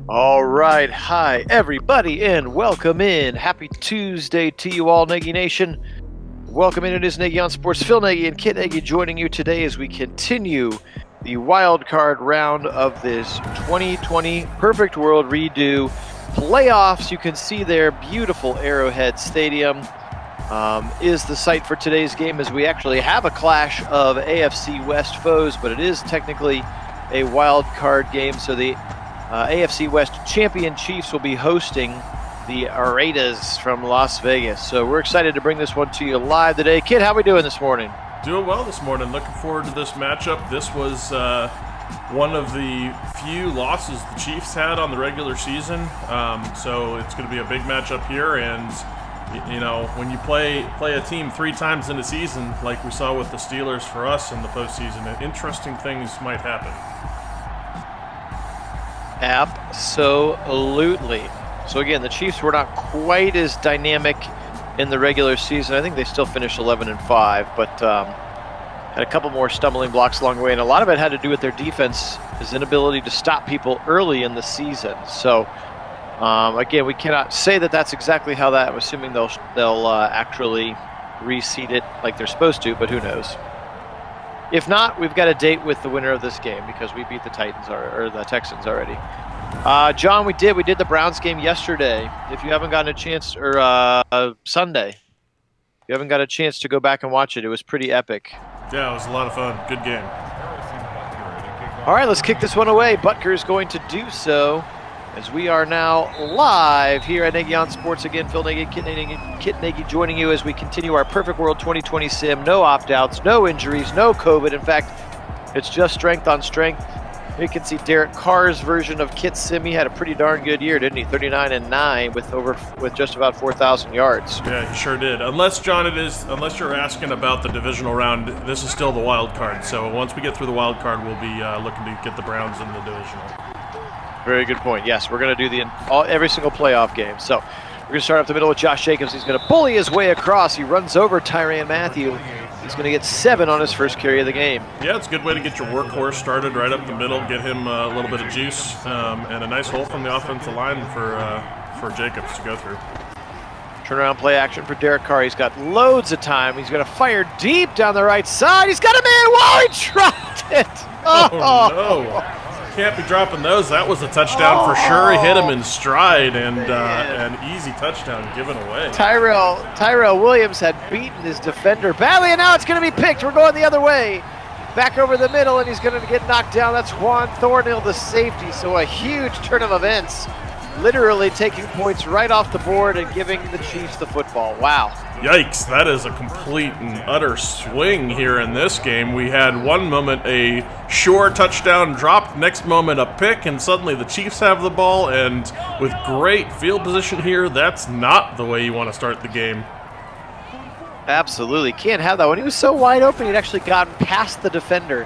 All right. Hi, everybody, and welcome in. Happy Tuesday to you all, Nagy Nation. Welcome in. It is Nagy on Sports. Phil Nagy and Kit Nagy joining you today as we continue the wild card round of this 2020 Perfect World Redo playoffs. You can see there, beautiful Arrowhead Stadium is the site for today's game, as we actually have a clash of AFC West foes, but it is technically a wild card game. So the AFC West champion Chiefs will be hosting the Raiders from Las Vegas. So we're excited to bring this one to you live today. Kid, how we doing this morning? Doing well this morning. Looking forward to this matchup. This was one of the few losses the Chiefs had on the regular season. So it's going to be a big matchup here. And, you know, when you play a team 3 times in a season, like we saw with the Steelers for us in the postseason, interesting things might happen. Absolutely. So again, the Chiefs were not quite as dynamic in the regular season. I think they still finished 11-5, but had a couple more stumbling blocks along the way, and a lot of it had to do with their defense, his inability to stop people early in the season. So again, we cannot say that that's exactly how that. I'm assuming they'll actually reseed it like they're supposed to, but who knows? If not, we've got a date with the winner of this game because we beat the Titans or the Texans already. John, we did the Browns game yesterday. If you haven't gotten a chance, or Sunday, if you haven't got a chance to go back and watch it, it was pretty epic. Yeah, it was a lot of fun. Good game. All right, let's kick this one away. Butker is going to do so as we are now live here at Nagy on Sports. Again, Phil Nagy, Kit Nagy joining you as we continue our Perfect World 2020 sim. No opt-outs, no injuries, no COVID. In fact, it's just strength on strength. You can see Derek Carr's version of Kit's sim. He had a pretty darn good year, didn't he? 39-9 with just about 4,000 yards. Yeah, he sure did. Unless you're asking about the divisional round, this is still the wild card. So once we get through the wild card, we'll be looking to get the Browns in the divisional. Very good point. Yes, we're going to do every single playoff game. So we're going to start up the middle with Josh Jacobs. He's going to bully his way across. He runs over Tyrann Mathieu. He's going to get 7 on his first carry of the game. Yeah, it's a good way to get your workhorse started right up the middle, get him a little bit of juice, and a nice hole from the offensive line for Jacobs to go through. Turnaround play action for Derek Carr. He's got loads of time. He's going to fire deep down the right side. He's got a man. Whoa, he dropped it. Oh no. Can't be dropping those. That was a touchdown for sure. He hit him in stride, and an easy touchdown given away. Tyrell Williams had beaten his defender badly, and now it's going to be picked. We're going the other way. Back over the middle, and he's going to get knocked down. That's Juan Thornhill, the safety. So a huge turn of events, literally taking points right off the board and giving the Chiefs the football. Wow. Yikes, that is a complete and utter swing here in this game. We had one moment a sure touchdown drop, next moment a pick, and suddenly the Chiefs have the ball, and with great field position here, that's not the way you want to start the game. Absolutely, can't have that. When he was so wide open, he'd actually gotten past the defender.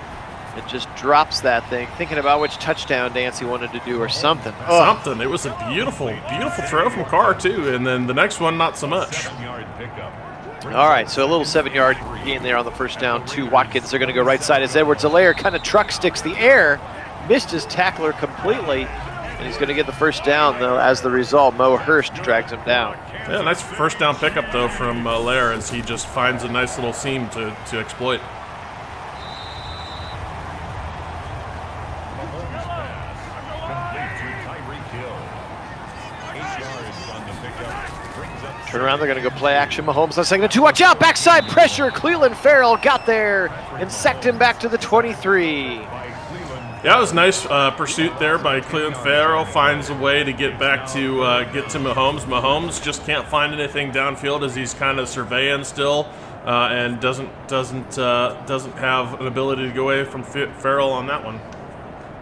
It just drops that thing, thinking about which touchdown dance he wanted to do or something. Something. It was a beautiful, beautiful throw from Carr, too, and then the next one, not so much. All right, so a little 7-yard gain there on the first down to Watkins. They're going to go right side as Edwards-Helaire kind of truck sticks the air, missed his tackler completely, and he's going to get the first down, though. As the result, Mo Hurst drags him down. Yeah, nice first down pickup, though, from Helaire as he just finds a nice little seam to exploit. Turn around, they're going to go play action. Mahomes on 2nd and 2. Watch out, backside pressure. Cleveland Farrell got there and sacked him back to the 23. Yeah, it was nice pursuit there by Cleveland Farrell. Finds a way to get back to Mahomes. Mahomes just can't find anything downfield as he's kind of surveying still, and doesn't have an ability to go away from Farrell on that one.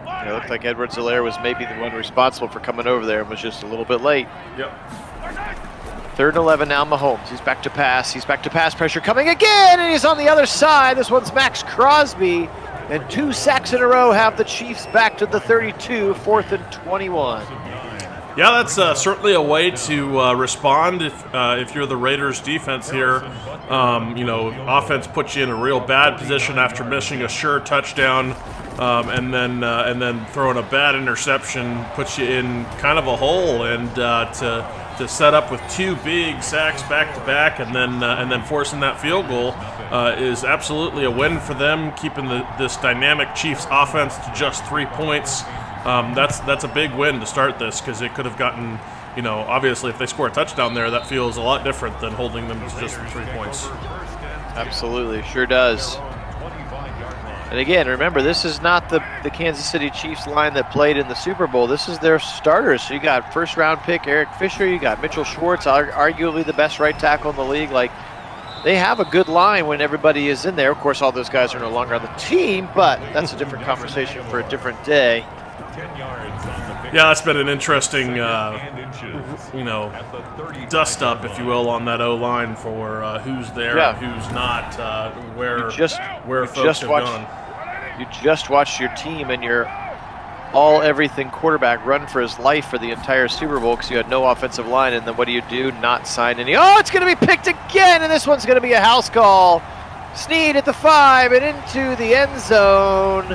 Yeah, it looked like Edwards-Helaire was maybe the one responsible for coming over there and was just a little bit late. Yep. 3rd and 11 now, Mahomes. He's back to pass. He's back to pass. Pressure coming again, and he's on the other side. This one's Max Crosby. And 2 sacks in a row have the Chiefs back to the 32, 4th and 21. Yeah, that's certainly a way to respond if you're the Raiders defense here. Offense puts you in a real bad position after missing a sure touchdown. and then throwing a bad interception puts you in kind of a hole, and to set up with 2 big sacks back to back, and then forcing that field goal is absolutely a win for them, keeping this dynamic Chiefs offense to just 3 points. That's a big win to start this, because it could have gotten, obviously if they score a touchdown there, that feels a lot different than holding them to just 3 points. Absolutely, sure does. And again, remember, this is not the Kansas City Chiefs line that played in the Super Bowl. This is their starters. So you got first-round pick Eric Fisher, you got Mitchell Schwartz, arguably the best right tackle in the league. Like, they have a good line when everybody is in there. Of course, all those guys are no longer on the team, but that's a different conversation for a different day. Yeah, that's been an interesting, dust-up, if you will, on that O-line for who's there and who's not, where folks have gone. You just watched your team and your all-everything quarterback run for his life for the entire Super Bowl because you had no offensive line, and then what do? Not sign any. Oh, it's going to be picked again, and this one's going to be a house call. Snead at the 5 and into the end zone.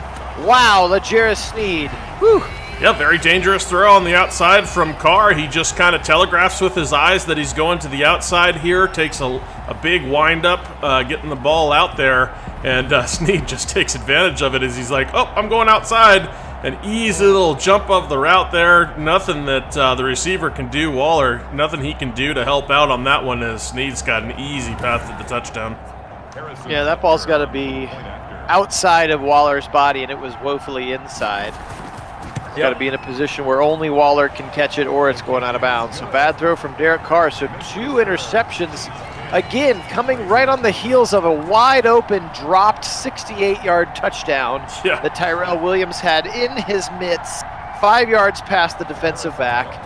Wow, LeJarris Snead. Whew. Yeah, very dangerous throw on the outside from Carr. He just kind of telegraphs with his eyes that he's going to the outside here, takes a big wind-up, getting the ball out there, and Snead just takes advantage of it as he's like, oh, I'm going outside. An easy little jump of the route there. Nothing that the receiver can do, Waller, nothing he can do to help out on that one, as Snead's got an easy path to the touchdown. Yeah, that ball's got to be outside of Waller's body, and it was woefully inside. It's got to be in a position where only Waller can catch it, or it's going out of bounds. So bad throw from Derek Carr. So 2 interceptions, again, coming right on the heels of a wide-open, dropped 68-yard touchdown that Tyrell Williams had in his mitts, 5 yards past the defensive back.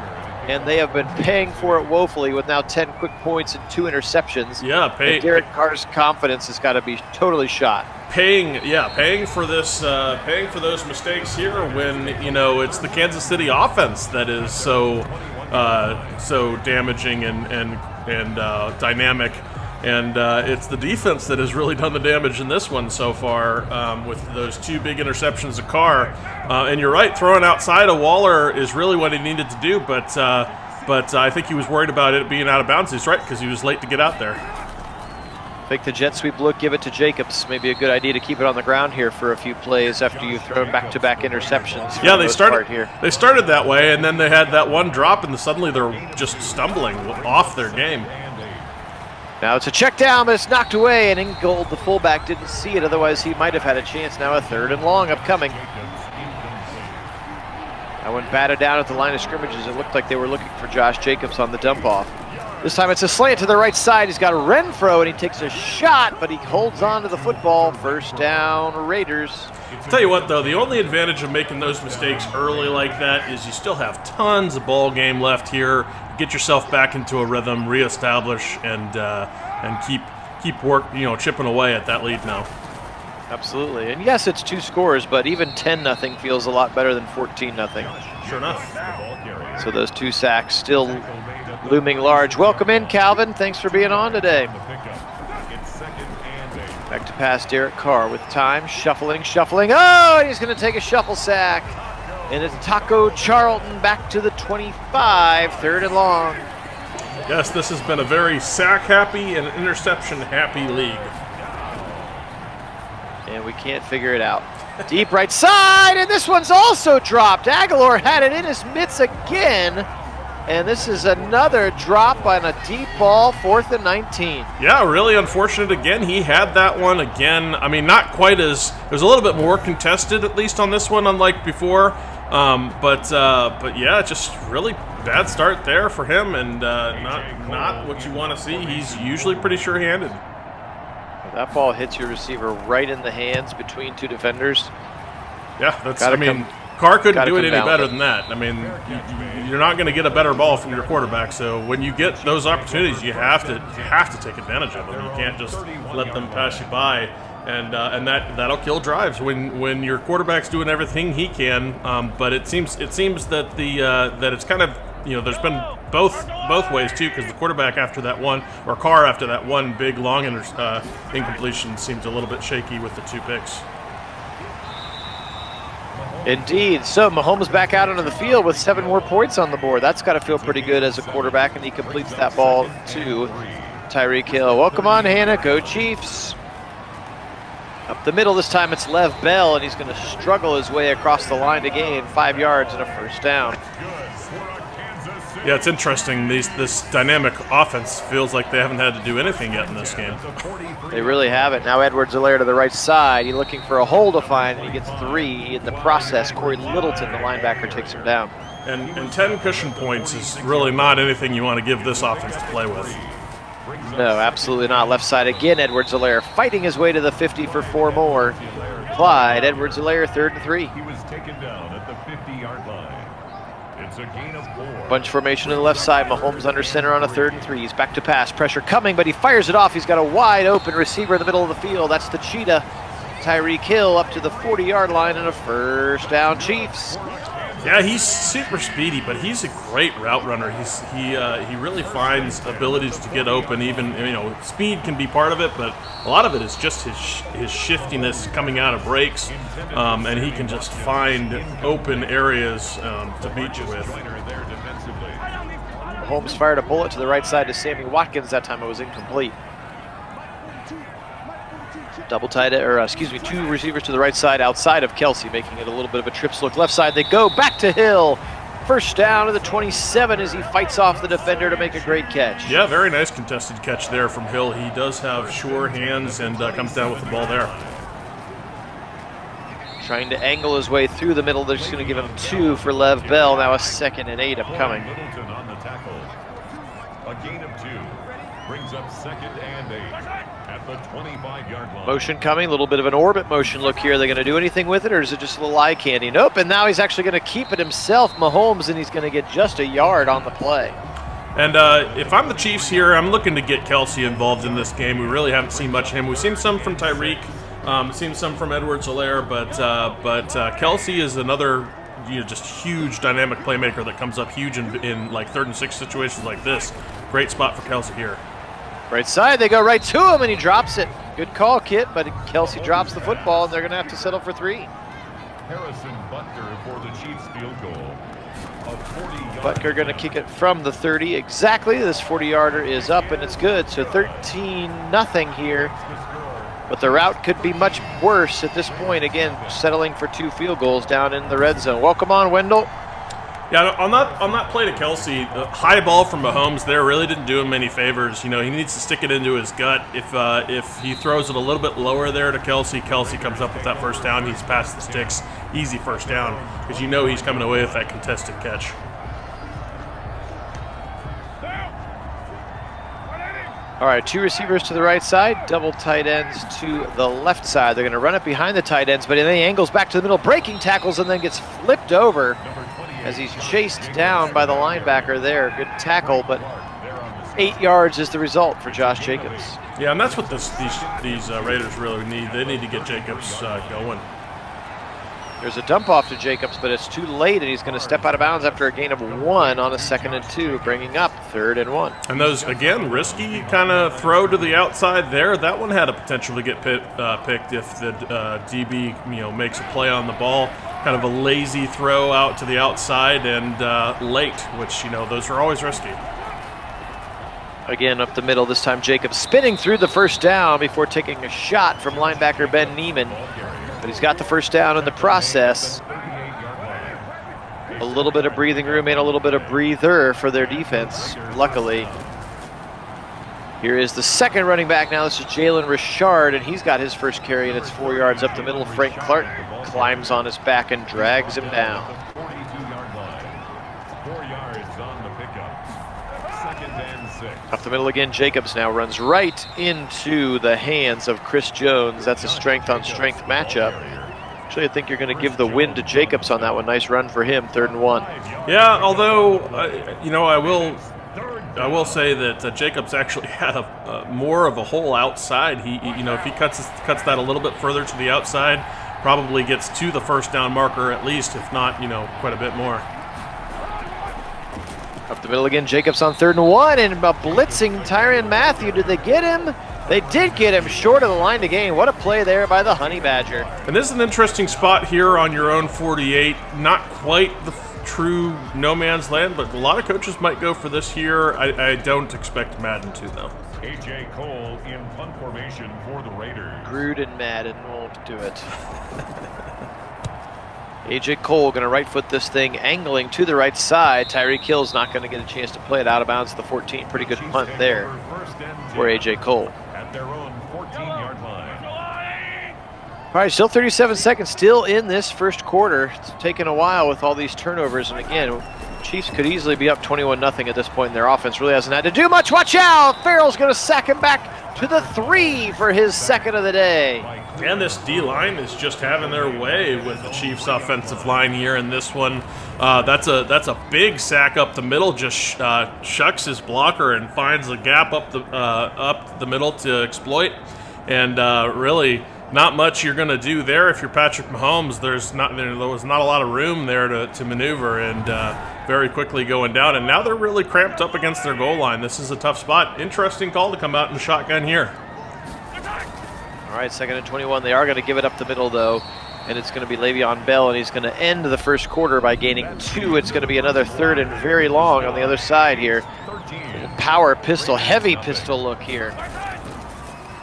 And they have been paying for it woefully with now 10 quick points and 2 interceptions. Yeah, and Derek Carr's confidence has got to be totally shot. Paying for this, paying for those mistakes here when it's the Kansas City offense that is so damaging and dynamic, and it's the defense that has really done the damage in this one so far with those 2 big interceptions of Carr. And you're right, throwing outside of Waller is really what he needed to do, but I think he was worried about it being out of bounds. He's right, because he was late to get out there. Fake the jet sweep look, give it to Jacobs. Maybe a good idea to keep it on the ground here for a few plays after you've thrown back-to-back interceptions. Yeah, they started that way, and then they had that one drop, and suddenly they're just stumbling off their game. Now it's a check down, but it's knocked away, and Ingold, the fullback, didn't see it. Otherwise, he might have had a chance. Now a 3rd and long upcoming. Now when batted down at the line of scrimmages, it looked like they were looking for Josh Jacobs on the dump-off. This time it's a slant to the right side. He's got a Renfro, and he takes a shot, but he holds on to the football. First down, Raiders. Tell you what, though, the only advantage of making those mistakes early like that is you still have tons of ball game left here. Get yourself back into a rhythm, reestablish, and keep work, chipping away at that lead now. Absolutely, and yes, it's 2 scores, but even 10-0 feels a lot better than 14-0. Sure enough. So those 2 sacks still looming large. Welcome in, Calvin. Thanks for being on today. Back to pass Derek Carr with time. Shuffling. Oh, and he's going to take a shuffle sack. And it's Taco Charlton back to the 25, 3rd and long. Yes, this has been a very sack-happy and interception-happy league. And we can't figure it out. Deep right side, and this one's also dropped. Aguilar had it in his mitts again. And this is another drop on a deep ball, 4th and 19. Yeah, really unfortunate again. He had that one again. I mean, not quite as, it was a little bit more contested, at least on this one, unlike before. But yeah, just really bad start there for him, and not what you want to see. He's usually pretty sure-handed. That ball hits your receiver right in the hands between 2 defenders. Yeah, that's, Carr couldn't do it any better than that. I mean, you're not going to get a better ball from your quarterback. So when you get those opportunities, you have to take advantage of them. You can't just let them pass you by, and that'll kill drives when your quarterback's doing everything he can. But it seems that that it's kind of, there's been both ways too, because the quarterback after that one, or Carr after that one big long incompletion, seems a little bit shaky with the 2 picks. Indeed. So Mahomes back out onto the field with 7 more points on the board. That's got to feel pretty good as a quarterback, and he completes that ball to Tyreek Hill. Welcome on, Hannah. Go Chiefs. Up the middle this time, it's Lev Bell, and he's going to struggle his way across the line to gain 5 yards and a first down. Yeah, it's interesting. This dynamic offense feels like they haven't had to do anything yet in this game. They really haven't. Now Edwards-Helaire to the right side. He's looking for a hole to find, and he gets 3 in the process. Corey Littleton, the linebacker, takes him down. And 10 cushion points is really not anything you want to give this offense to play with. No, absolutely not. Left side again, Edwards-Helaire fighting his way to the 50 for 4 more. Clyde Edwards-Helaire, 3rd and 3. He was taken down at the 50-yard line. It's a gain of 4. Bunch formation to the left side. Mahomes under center on a 3rd and 3. He's back to pass. Pressure coming, but he fires it off. He's got a wide open receiver in the middle of the field. That's the Cheetah. Tyreek Hill up to the 40-yard line and a first down, Chiefs. Yeah, he's super speedy, but he's a great route runner. He really finds abilities to get open. Even speed can be part of it, but a lot of it is just his shiftiness coming out of breaks, and he can just find open areas to beat you with. Mahomes fired a bullet to the right side to Sammy Watkins. That time it was incomplete. Double tight, or 2 receivers to the right side outside of Kelsey, making it a little bit of a trips look. Left side they go, back to Hill. First down to the 27 as he fights off the defender to make a great catch. Yeah, very nice contested catch there from Hill. He does have sure hands and comes down with the ball there. Trying to angle his way through the middle. They're just going to give him 2 for Lev Bell. Now a 2nd and 8 upcoming. Littleton on the tackle. A gain of 2 brings up 2nd and 8. At the 25-yard line. Motion coming, a little bit of an orbit motion look here. Are they going to do anything with it, or is it just a little eye candy? Nope, and now he's actually going to keep it himself, Mahomes, and he's going to get just a yard on the play. And if I'm the Chiefs here, I'm looking to get Kelsey involved in this game. We really haven't seen much of him. We've seen some from Tyreek, seen some from Edwards-Helaire, but Kelsey is another just huge dynamic playmaker that comes up huge in like 3rd and 6 situations like this. Great spot for Kelsey here. Right side, they go right to him, and he drops it. Good call, Kit, but Kelsey drops the football, and they're going to have to settle for 3. Harrison Butker for the Chiefs field goal. Butker going to kick it from the 30 exactly. This 40-yarder is up, and it's good. So 13-0 here. But the route could be much worse at this point. Again, settling for 2 field goals down in the red zone. Welcome on, Wendell. Yeah, on that play to Kelsey, the high ball from Mahomes there really didn't do him any favors. He needs to stick it into his gut. If he throws it a little bit lower there to Kelsey comes up with that first down. He's past the sticks, easy first down, because he's coming away with that contested catch. All right, 2 receivers to the right side, double tight ends to the left side. They're going to run it behind the tight ends, but then he angles back to the middle, breaking tackles, and then gets flipped over as he's chased down by the linebacker there. Good tackle, but 8 yards is the result for Josh Jacobs. Yeah, and that's what these Raiders really need. They need to get Jacobs going. There's a dump off to Jacobs, but it's too late, and he's going to step out of bounds after a gain of 1 on a 2nd and 2, bringing up 3rd and 1. And those, again, risky kind of throw to the outside there. That one had a potential to get picked if the DB makes a play on the ball. Kind of a lazy throw out to the outside and late, which, those are always risky. Again, up the middle, this time Jacobs spinning through the first down before taking a shot from linebacker Ben Neiman. But he's got the first down in the process. A little bit of breathing room and a little bit of breather for their defense, luckily. Here is the 2nd running back now. This is Jalen Richard, and he's got his first carry, and it's 4 yards up the middle. Frank Clark climbs on his back and drags him down. 42-yard line. 4 yards on the pickup. 2nd and 6. Up the middle again, Jacobs now runs right into the hands of Chris Jones. That's a strength-on-strength matchup. Actually, I think you're going to give the win to Jacobs on that one. Nice run for him, 3rd and 1. Yeah, although, I will say that Jacobs actually had more of a hole outside. He if he cuts that a little bit further to the outside, probably gets to the first down marker at least, if not, quite a bit more. Up the middle again, Jacobs on 3rd and 1, and blitzing Tyrann Mathieu. Did they get him? They did get him short of the line to gain. What a play there by the Honey Badger. And this is an interesting spot here on your own 48. Not quite the true no man's land, but a lot of coaches might go for this here. I don't expect Madden to, though. A.J. Cole in punt formation for the Raiders. Gruden Madden won't do it. A.J. Cole going to right foot this thing, angling to the right side. Tyreek Hill's not going to get a chance to play it out of bounds at the 14. Pretty good punt there for A.J. Cole. At their own 14-yard line. All right, still 37 seconds, still in this first quarter. It's taken a while with all these turnovers, and again, Chiefs could easily be up 21-0 at this point, and their offense really hasn't had to do much. Watch out! Farrell's going to sack him back to the 3 for his second of the day. And this D-line is just having their way with the Chiefs' offensive line here in this one. That's a big sack up the middle. Just shucks his blocker and finds a gap up the middle to exploit. And really, not much you're going to do there if you're Patrick Mahomes. There was not a lot of room there to maneuver, and very quickly going down. And now they're really cramped up against their goal line. This is a tough spot. Interesting call to come out in shotgun here. All right, 2nd and 21. They are going to give it up the middle, though, and it's going to be Le'Veon Bell, and he's going to end the first quarter by gaining 2. It's going to be another 3rd and very long on the other side here. Power pistol, heavy pistol look here.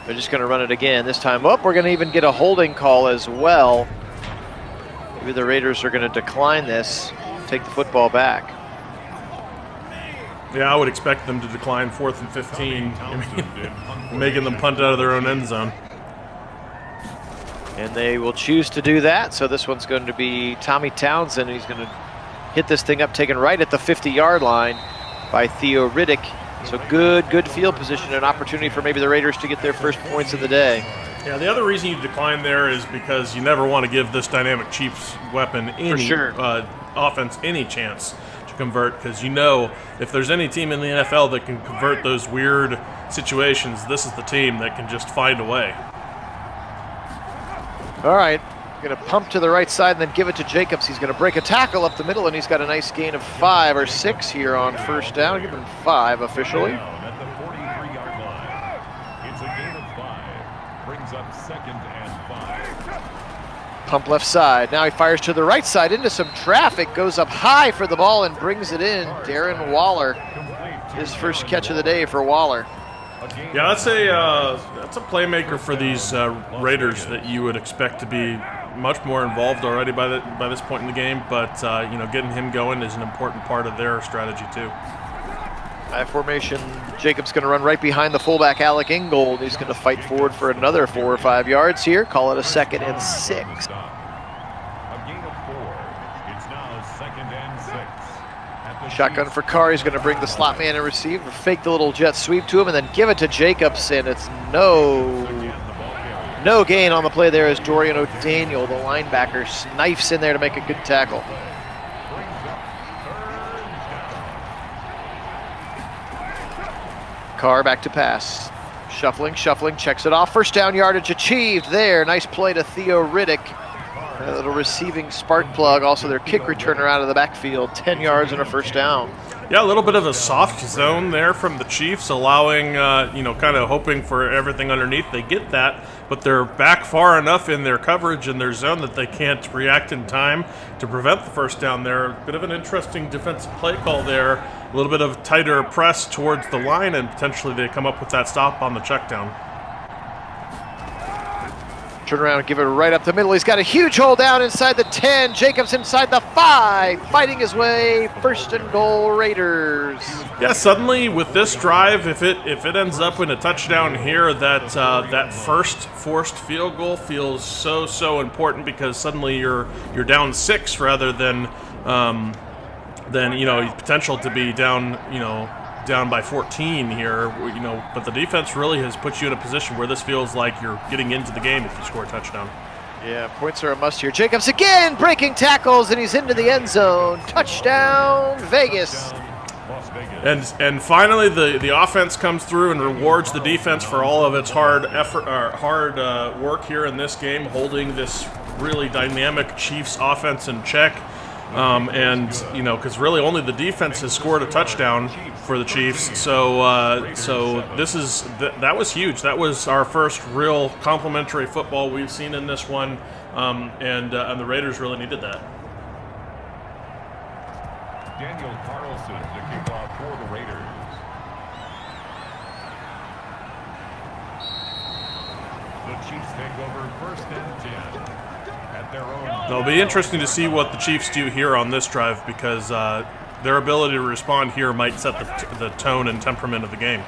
They're just going to run it again. This time, we're going to even get a holding call as well. Maybe the Raiders are going to decline this, take the football back. Yeah, I would expect them to decline 4th and 15, making them punt out of their own end zone. And they will choose to do that. So this one's going to be Tommy Townsend. He's going to hit this thing up, taken right at the 50-yard line by Theo Riddick. So good field position, an opportunity for maybe the Raiders to get their first points of the day. Yeah, the other reason you decline there is because you never want to give this dynamic Chiefs weapon any offense any chance to convert, because you know if there's any team in the NFL that can convert those weird situations, this is the team that can just find a way. All right, going to pump to the right side and then give it to Jacobs. He's going to break a tackle up the middle, and he's got a nice gain of 5 or 6 here on first down. Give him 5 officially. At the 43-yard line. It's a gain of 5. Brings up 2nd and 5. Pump left side. Now he fires to the right side into some traffic, goes up high for the ball and brings it in. Darren Waller, his first catch of the day for Waller. Yeah, that's a playmaker for these Raiders that you would expect to be much more involved already by this point in the game. But getting him going is an important part of their strategy too. High formation. Jacobs going to run right behind the fullback Alec Ingold. He's going to fight forward for another 4 or 5 yards here. Call it a 2nd and 6. A gain of 4. It's now 2nd and 6. Shotgun for Carr. He's going to bring the slot man and receive, fake the little jet sweep to him, and then give it to Jacobs, and it's no gain on the play there as Dorian O'Daniel, the linebacker, snipes in there to make a good tackle. Carr back to pass. Shuffling, checks it off. First down yardage achieved there. Nice play to Theo Riddick. A little receiving spark plug, also their kick returner out of the backfield, 10 yards and a first down. Yeah, a little bit of a soft zone there from the Chiefs, allowing, kind of hoping for everything underneath. They get that, but they're back far enough in their coverage and their zone that they can't react in time to prevent the first down there. Bit of an interesting defensive play call there. A little bit of tighter press towards the line, and potentially they come up with that stop on the check down. Turn around and give it right up the middle. He's got a huge hole down inside the 10. Jacobs inside the 5, fighting his way. 1st and goal, Raiders. Yeah, suddenly with this drive, if it ends up in a touchdown here, that first forced field goal feels so important, because suddenly you're down 6 rather than potential to be down by 14 here, but the defense really has put you in a position where this feels like you're getting into the game if you score a touchdown. Yeah, points are a must here. Jacobs again breaking tackles, and he's into the end zone. Touchdown, Vegas. And finally, the offense comes through and rewards the defense for all of its hard work here in this game, holding this really dynamic Chiefs offense in check. And, you know, because really only the defense has scored a touchdown for the Chiefs. So that was huge. That was our first real complimentary football we've seen in this one, and the Raiders really needed that. Daniel Carlson to kick off for the Raiders. The Chiefs take over 1st and 10 at their own. It'll be interesting to see what the Chiefs do here on this drive, because their ability to respond here might set the tone and temperament of the game.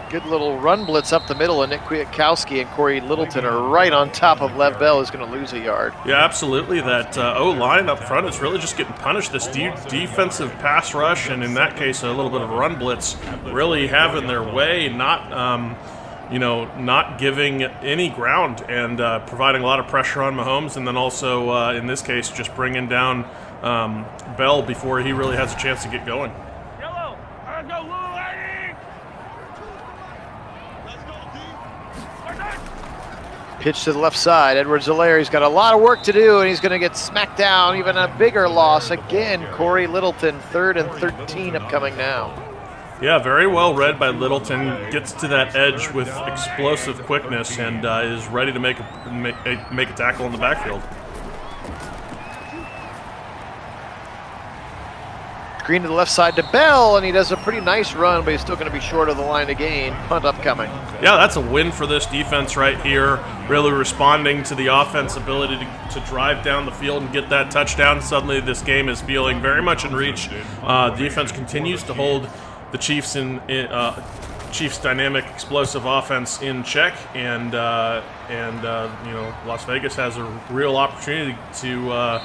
Good little run blitz up the middle, and Nick Kwiatkowski and Corey Littleton are right on top of Lev Bell, who's going to lose a yard. Yeah, absolutely. That O-line up front is really just getting punished. This defensive pass rush, and in that case, a little bit of a run blitz, really having their way, not giving any ground, and providing a lot of pressure on Mahomes, and then also, in this case, just bringing down Bell before he really has a chance to get going. Pitch to the left side. Edwards-Helaire, he's got a lot of work to do, and he's going to get smacked down. Even a bigger loss. Again, Corey Littleton, 3rd and 13 upcoming now. Yeah, very well read by Littleton. Gets to that edge with explosive quickness, and is ready to make a tackle in the backfield. Screen to the left side to Bell, and he does a pretty nice run, but he's still going to be short of the line to gain. Punt upcoming. Yeah, that's a win for this defense right here. Really responding to the offense ability to drive down the field and get that touchdown. Suddenly this game is feeling very much in reach. Defense continues to hold the Chiefs Chiefs' dynamic, explosive offense in check, and Las Vegas has a real opportunity to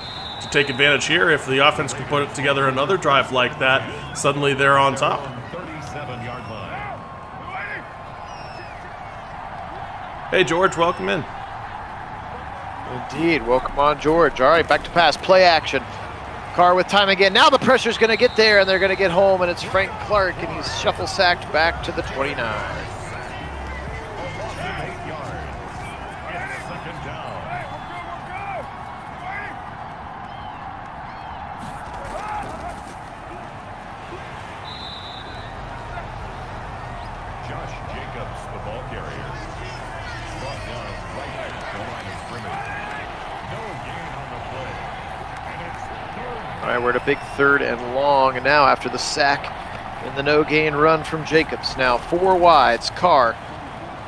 take advantage here. If the offense can put together another drive like that, suddenly they're on top. 37-yard line. Hey, George, welcome in. Indeed, welcome on, George. All right, back to pass, play action. Carr with time again. Now the pressure's going to get there, and they're going to get home, and it's Frank Clark, and he's shuffle sacked back to the 29. All right, we're at a big 3rd and long, and now after the sack and the no-gain run from Jacobs, now 4 wides. Carr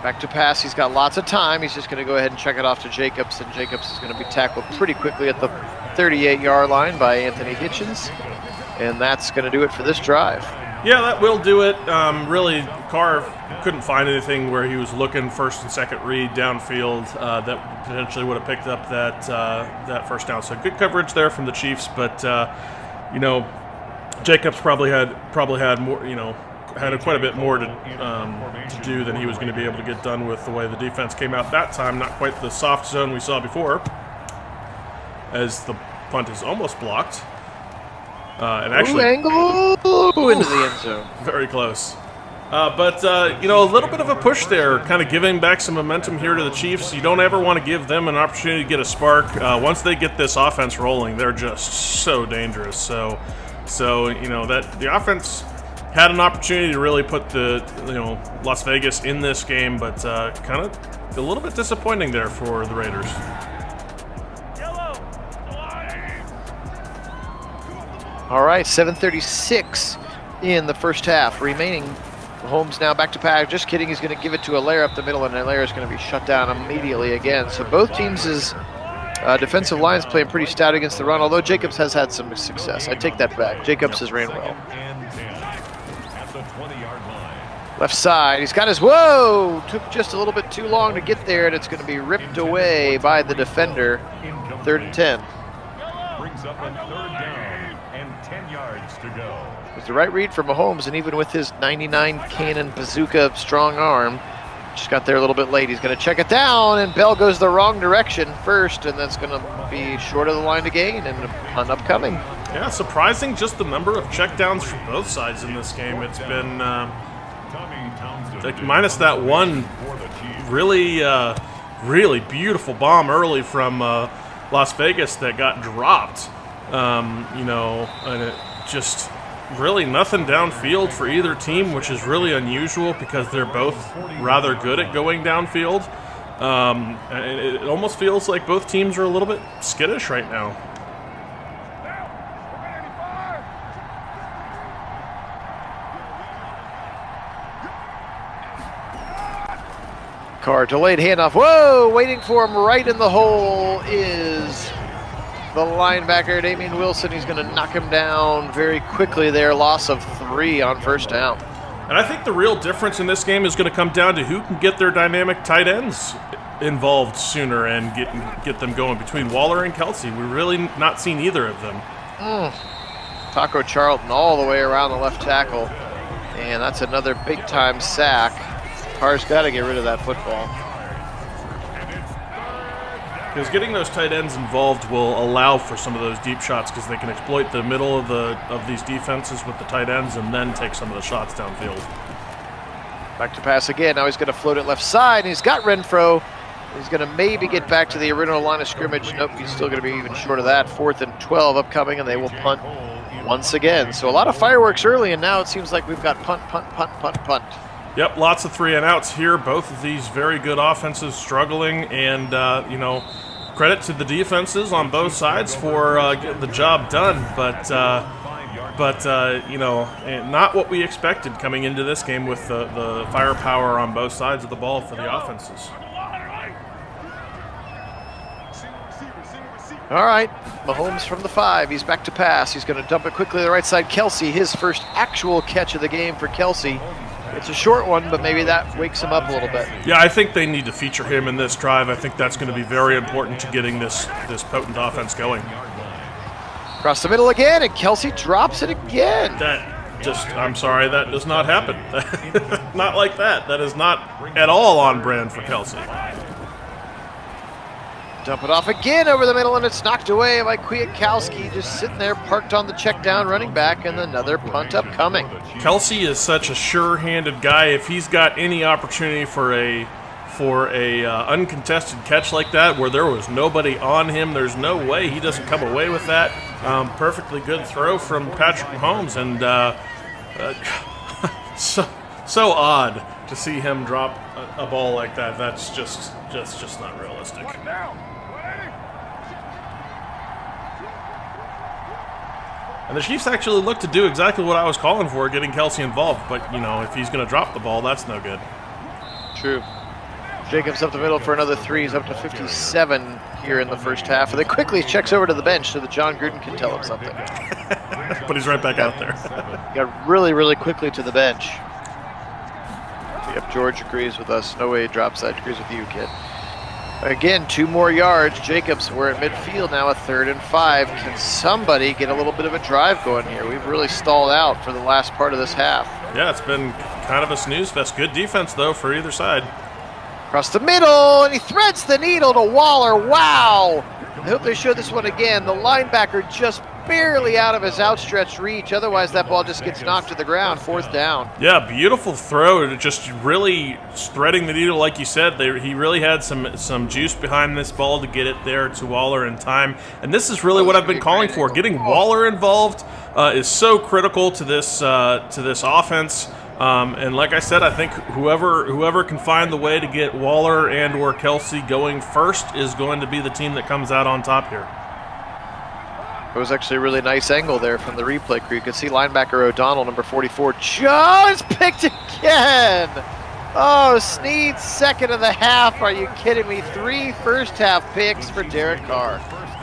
back to pass. He's got lots of time. He's just going to go ahead and check it off to Jacobs, and Jacobs is going to be tackled pretty quickly at the 38-yard line by Anthony Hitchens, and that's going to do it for this drive. Yeah, that will do it. Really, Carr couldn't find anything where he was looking first and second read downfield that potentially would have picked up that first down. So good coverage there from the Chiefs, but Jacobs probably had more, had quite a bit more to do than he was going to be able to get done with the way the defense came out that time. Not quite the soft zone we saw before, as the punt is almost blocked. And actually, angle into the end zone. Very close. But a little bit of a push there, kind of giving back some momentum here to the Chiefs. You don't ever want to give them an opportunity to get a spark. Once they get this offense rolling, they're just so dangerous. So that the offense had an opportunity to really put the Las Vegas in this game, but kind of a little bit disappointing there for the Raiders. All right, 7:36 in the first half remaining. Mahomes now back to pass. Just kidding, he's going to give it to Helaire up the middle, and Helaire is going to be shut down immediately again. So both teams' defensive lines playing pretty stout against the run, although Jacobs has had some success. I take that back. Jacobs has ran well. Left side, he's got his, whoa! Took just a little bit too long to get there, and it's going to be ripped away by the defender. 3rd and 10. Brings up a 3rd down and 10 yards to go. It was the right read for Mahomes, and even with his 99 cannon bazooka strong arm, just got there a little bit late. He's going to check it down, and Bell goes the wrong direction first, and that's going to be short of the line to gain, and a punt upcoming. Yeah, surprising just the number of checkdowns from both sides in this game. It's been minus that one really beautiful bomb early from Las Vegas that got dropped. And it just really nothing downfield for either team, which is really unusual because they're both rather good at going downfield. And it almost feels like both teams are a little bit skittish right now. Carr, delayed handoff. Whoa! Waiting for him right in the hole is the linebacker, Damian Wilson. He's going to knock him down very quickly there. Loss of 3 on first down. And I think the real difference in this game is going to come down to who can get their dynamic tight ends involved sooner and get them going between Waller and Kelsey. We're really not seen either of them. Taco Charlton all the way around the left tackle. And that's another big-time sack. Carr's got to get rid of that football. Because getting those tight ends involved will allow for some of those deep shots because they can exploit the middle of these defenses with the tight ends and then take some of the shots downfield. Back to pass again. Now he's going to float it left side. He's got Renfro. He's going to maybe get back to the original line of scrimmage. Nope, he's still going to be even short of that. 4th and 12 upcoming, and they will punt once again. So a lot of fireworks early, and now it seems like we've got punt, punt, punt, punt, punt. Yep, lots of 3 and outs here. Both of these very good offenses struggling, and credit to the defenses on both sides for getting the job done. But not what we expected coming into this game with the firepower on both sides of the ball for the offenses. All right, Mahomes from the 5. He's back to pass. He's going to dump it quickly to the right side. Kelsey, his first actual catch of the game for Kelsey. It's a short one, but maybe that wakes him up a little bit. Yeah, I think they need to feature him in this drive. I think that's going to be very important to getting this potent offense going. Across the middle again, and Kelsey drops it again. I'm sorry, that does not happen. Not like that. That is not at all on brand for Kelsey. Dump it off again over the middle, and it's knocked away by Kwiatkowski, just sitting there parked on the check down running back, and another punt upcoming. Kelsey is such a sure-handed guy. If he's got any opportunity for a uncontested catch like that where there was nobody on him, there's no way he doesn't come away with that. Perfectly good throw from Patrick Mahomes, and so odd to see him drop a ball like that. That's just not realistic. And the Chiefs actually look to do exactly what I was calling for, getting Kelsey involved. But, if he's going to drop the ball, that's no good. True. Jacobs up the middle for another 3. He's up to 57 here in the first half. And then quickly checks over to the bench so that John Gruden can tell him something. But he's right back out there. Got really, really quickly to the bench. Yep, George agrees with us. No way he drops that. Agrees with you, Kit. Again, 2 more yards. Jacobs, we're at midfield now, a 3rd and 5. Can somebody get a little bit of a drive going here? We've really stalled out for the last part of this half. Yeah, it's been kind of a snooze fest. Good defense, though, for either side. Across the middle, and he threads the needle to Waller. Wow! I hope they show this one again. The linebacker just barely out of his outstretched reach. Otherwise, that ball just gets knocked to the ground. 4th down. Yeah, beautiful throw. Just really threading the needle, like you said. He really had some juice behind this ball to get it there to Waller in time. And this is really what I've been calling for. Getting Waller involved is so critical to this offense. And like I said, I think whoever can find the way to get Waller and or Kelsey going first is going to be the team that comes out on top here. It was actually a really nice angle there from the replay crew. You can see linebacker O'Donnell, number 44, just picked again. Oh, Snead's 2nd of the half. Are you kidding me? 3 first-half picks for Derek Carr.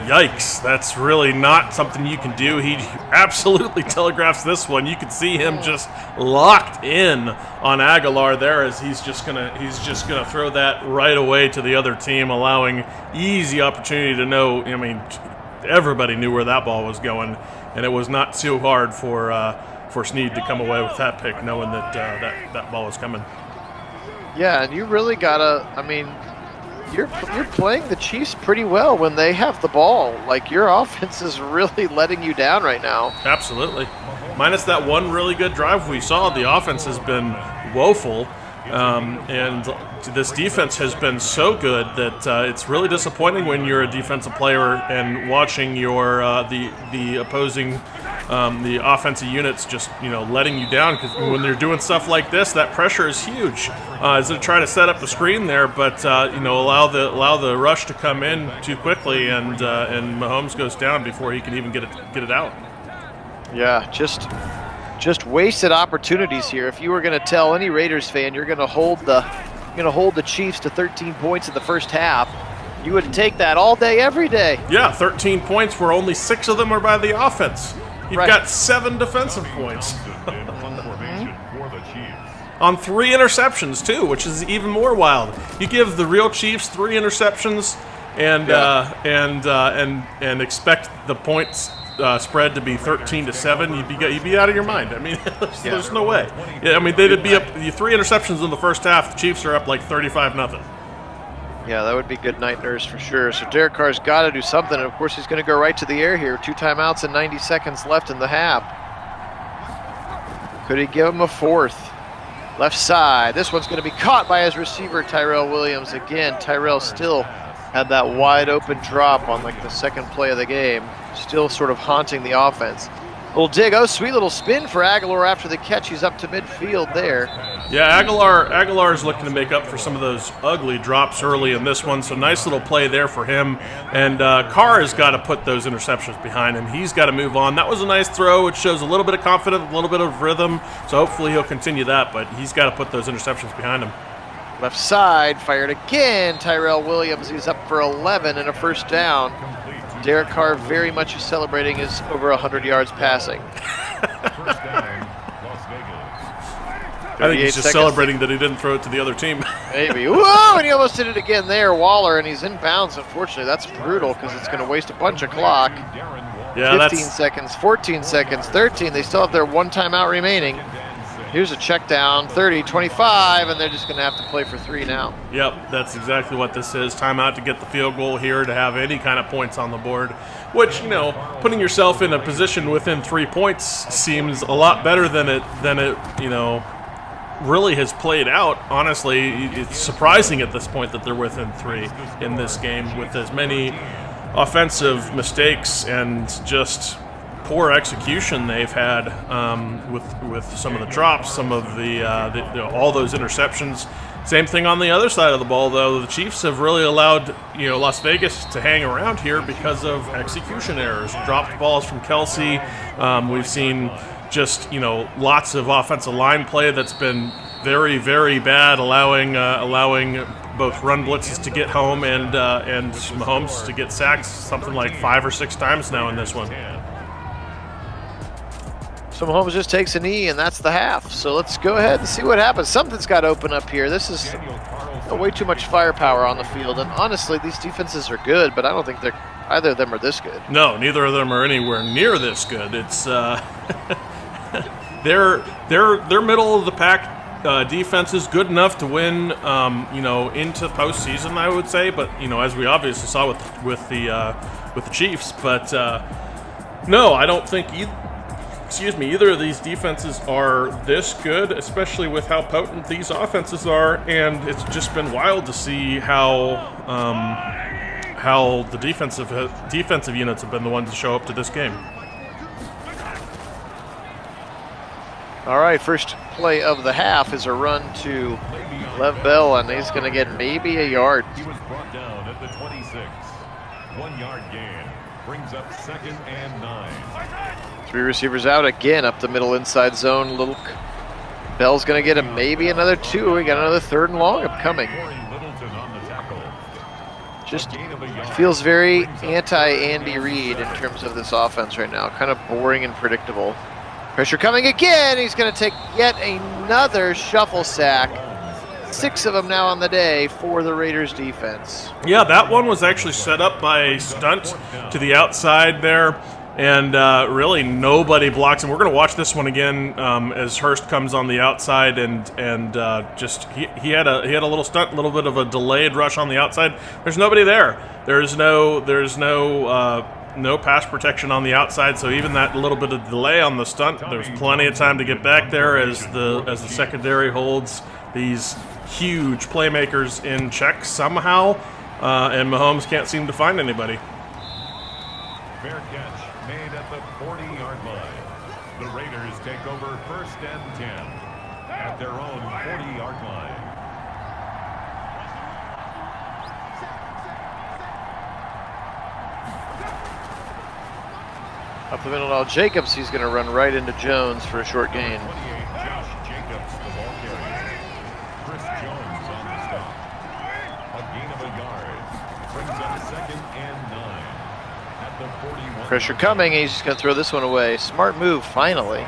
Yikes, that's really not something you can do. He absolutely telegraphs this one. You can see him just locked in on Aguilar there as he's just gonna throw that right away to the other team, allowing easy opportunity to know. I mean, everybody knew where that ball was going, and it was not too hard for Snead to come away with that pick, knowing that that ball was coming. Yeah, and you really gotta. I mean, you're playing the Chiefs pretty well when they have the ball. Like, your offense is really letting you down right now. Absolutely. Minus that one really good drive we saw, the offense has been woeful. And this defense has been so good that it's really disappointing when you're a defensive player and watching your the opposing the offensive units just letting you down, because when they're doing stuff like this, that pressure is huge. As they try to set up the screen there, but allow the rush to come in too quickly, and Mahomes goes down before he can even get it out. Yeah, just wasted opportunities here. If you were going to tell any Raiders fan you're going to hold the Chiefs to 13 points in the first half, you would take that all day, every day. Yeah, 13 points where only 6 of them are by the offense. You've got 7 defensive points. On 3 interceptions too, which is even more wild. You give the real Chiefs 3 interceptions and expect the points spread to be 13-7. You'd be out of your mind. I mean, there's no way. Yeah, I mean, they'd be up 3 interceptions in the first half. The Chiefs are up like 35-0. Yeah, that would be good night nurse for sure. So Derek Carr's got to do something, and of course he's going to go right to the air here. 2 timeouts and 90 seconds left in the half. Could he give him a 4th? Left side. This one's going to be caught by his receiver, Tyrell Williams. Again, Tyrell still had that wide open drop on like the second play of the game. Still sort of haunting the offense. Little dig. Oh, sweet little spin for Aguilar after the catch. He's up to midfield there. Yeah, Aguilar is looking to make up for some of those ugly drops early in this one. So nice little play there for him. And Carr has got to put those interceptions behind him. He's got to move on. That was a nice throw, which shows a little bit of confidence, a little bit of rhythm. So hopefully he'll continue that, but he's got to put those interceptions behind him. Left side, fired again. Tyrell Williams, he's up for 11 and a first down. Derek Carr very much is celebrating his over 100 yards passing. I think he's just celebrating that he didn't throw it to the other team. Maybe. Whoa, and he almost did it again there, Waller, and he's in bounds, unfortunately. That's brutal because it's going to waste a bunch of clock. Yeah, 15 seconds, 14 seconds, 13. They still have their 1 timeout remaining. Here's a check down, 30, 25, and they're just going to have to play for 3 now. Yep, that's exactly what this is. Timeout to get the field goal here, to have any kind of points on the board, which, putting yourself in a position within 3 points seems a lot better than it really has played out. Honestly, it's surprising at this point that they're within 3 in this game with as many offensive mistakes and just poor execution they've had with some of the drops, some of all those interceptions. Same thing on the other side of the ball, though. The Chiefs have really allowed Las Vegas to hang around here because of execution errors, dropped balls from Kelsey. We've seen just lots of offensive line play that's been very, very bad, allowing both run blitzes to get home and Mahomes to get sacked something like 5 or 6 times now in this one. So Mahomes just takes a knee, and that's the half. So let's go ahead and see what happens. Something's got to open up here. This is way too much firepower on the field, and honestly, these defenses are good, but I don't think either of them are this good. No, neither of them are anywhere near this good. It's they're middle of the pack defense is good enough to win, into postseason, I would say. But as we obviously saw with the Chiefs. But no, I don't think either of these defenses are this good, especially with how potent these offenses are. And it's just been wild to see how the defensive units have been the ones to show up to this game. All right, first play of the half is a run to Lev Bell, and he's going to get maybe a yard. He was brought down at the 26. 1 yard gain brings up 2nd and 9. 3 receivers out again up the middle inside zone. Bell's going to get him maybe another 2. We got another 3rd and long upcoming. Just feels very anti-Andy Reid in terms of this offense right now. Kind of boring and predictable. Pressure coming again. He's going to take yet another shuffle sack. 6 of them now on the day for the Raiders defense. Yeah, that one was actually set up by a stunt to the outside there. And really nobody blocks him. We're going to watch this one again as Hurst comes on the outside, and just he had a little stunt, a little bit of a delayed rush on the outside. There's nobody there. There's no no pass protection on the outside, so even that little bit of delay on the stunt, there's plenty of time to get back there as the secondary holds these huge playmakers in check somehow, and Mahomes can't seem to find anybody. Fair catch made at the 40-yard line. The Raiders take over 1st and 10 at their own 40-yard line. Up the middle now, Jacobs. He's going to run right into Jones for a short gain. 28, Josh Jacobs, the ball carrier. Chris Jones on the stop. A gain of a yard. Brings up 2nd and 9 at the 41. Pressure coming. He's just going to throw this one away. Smart move, finally.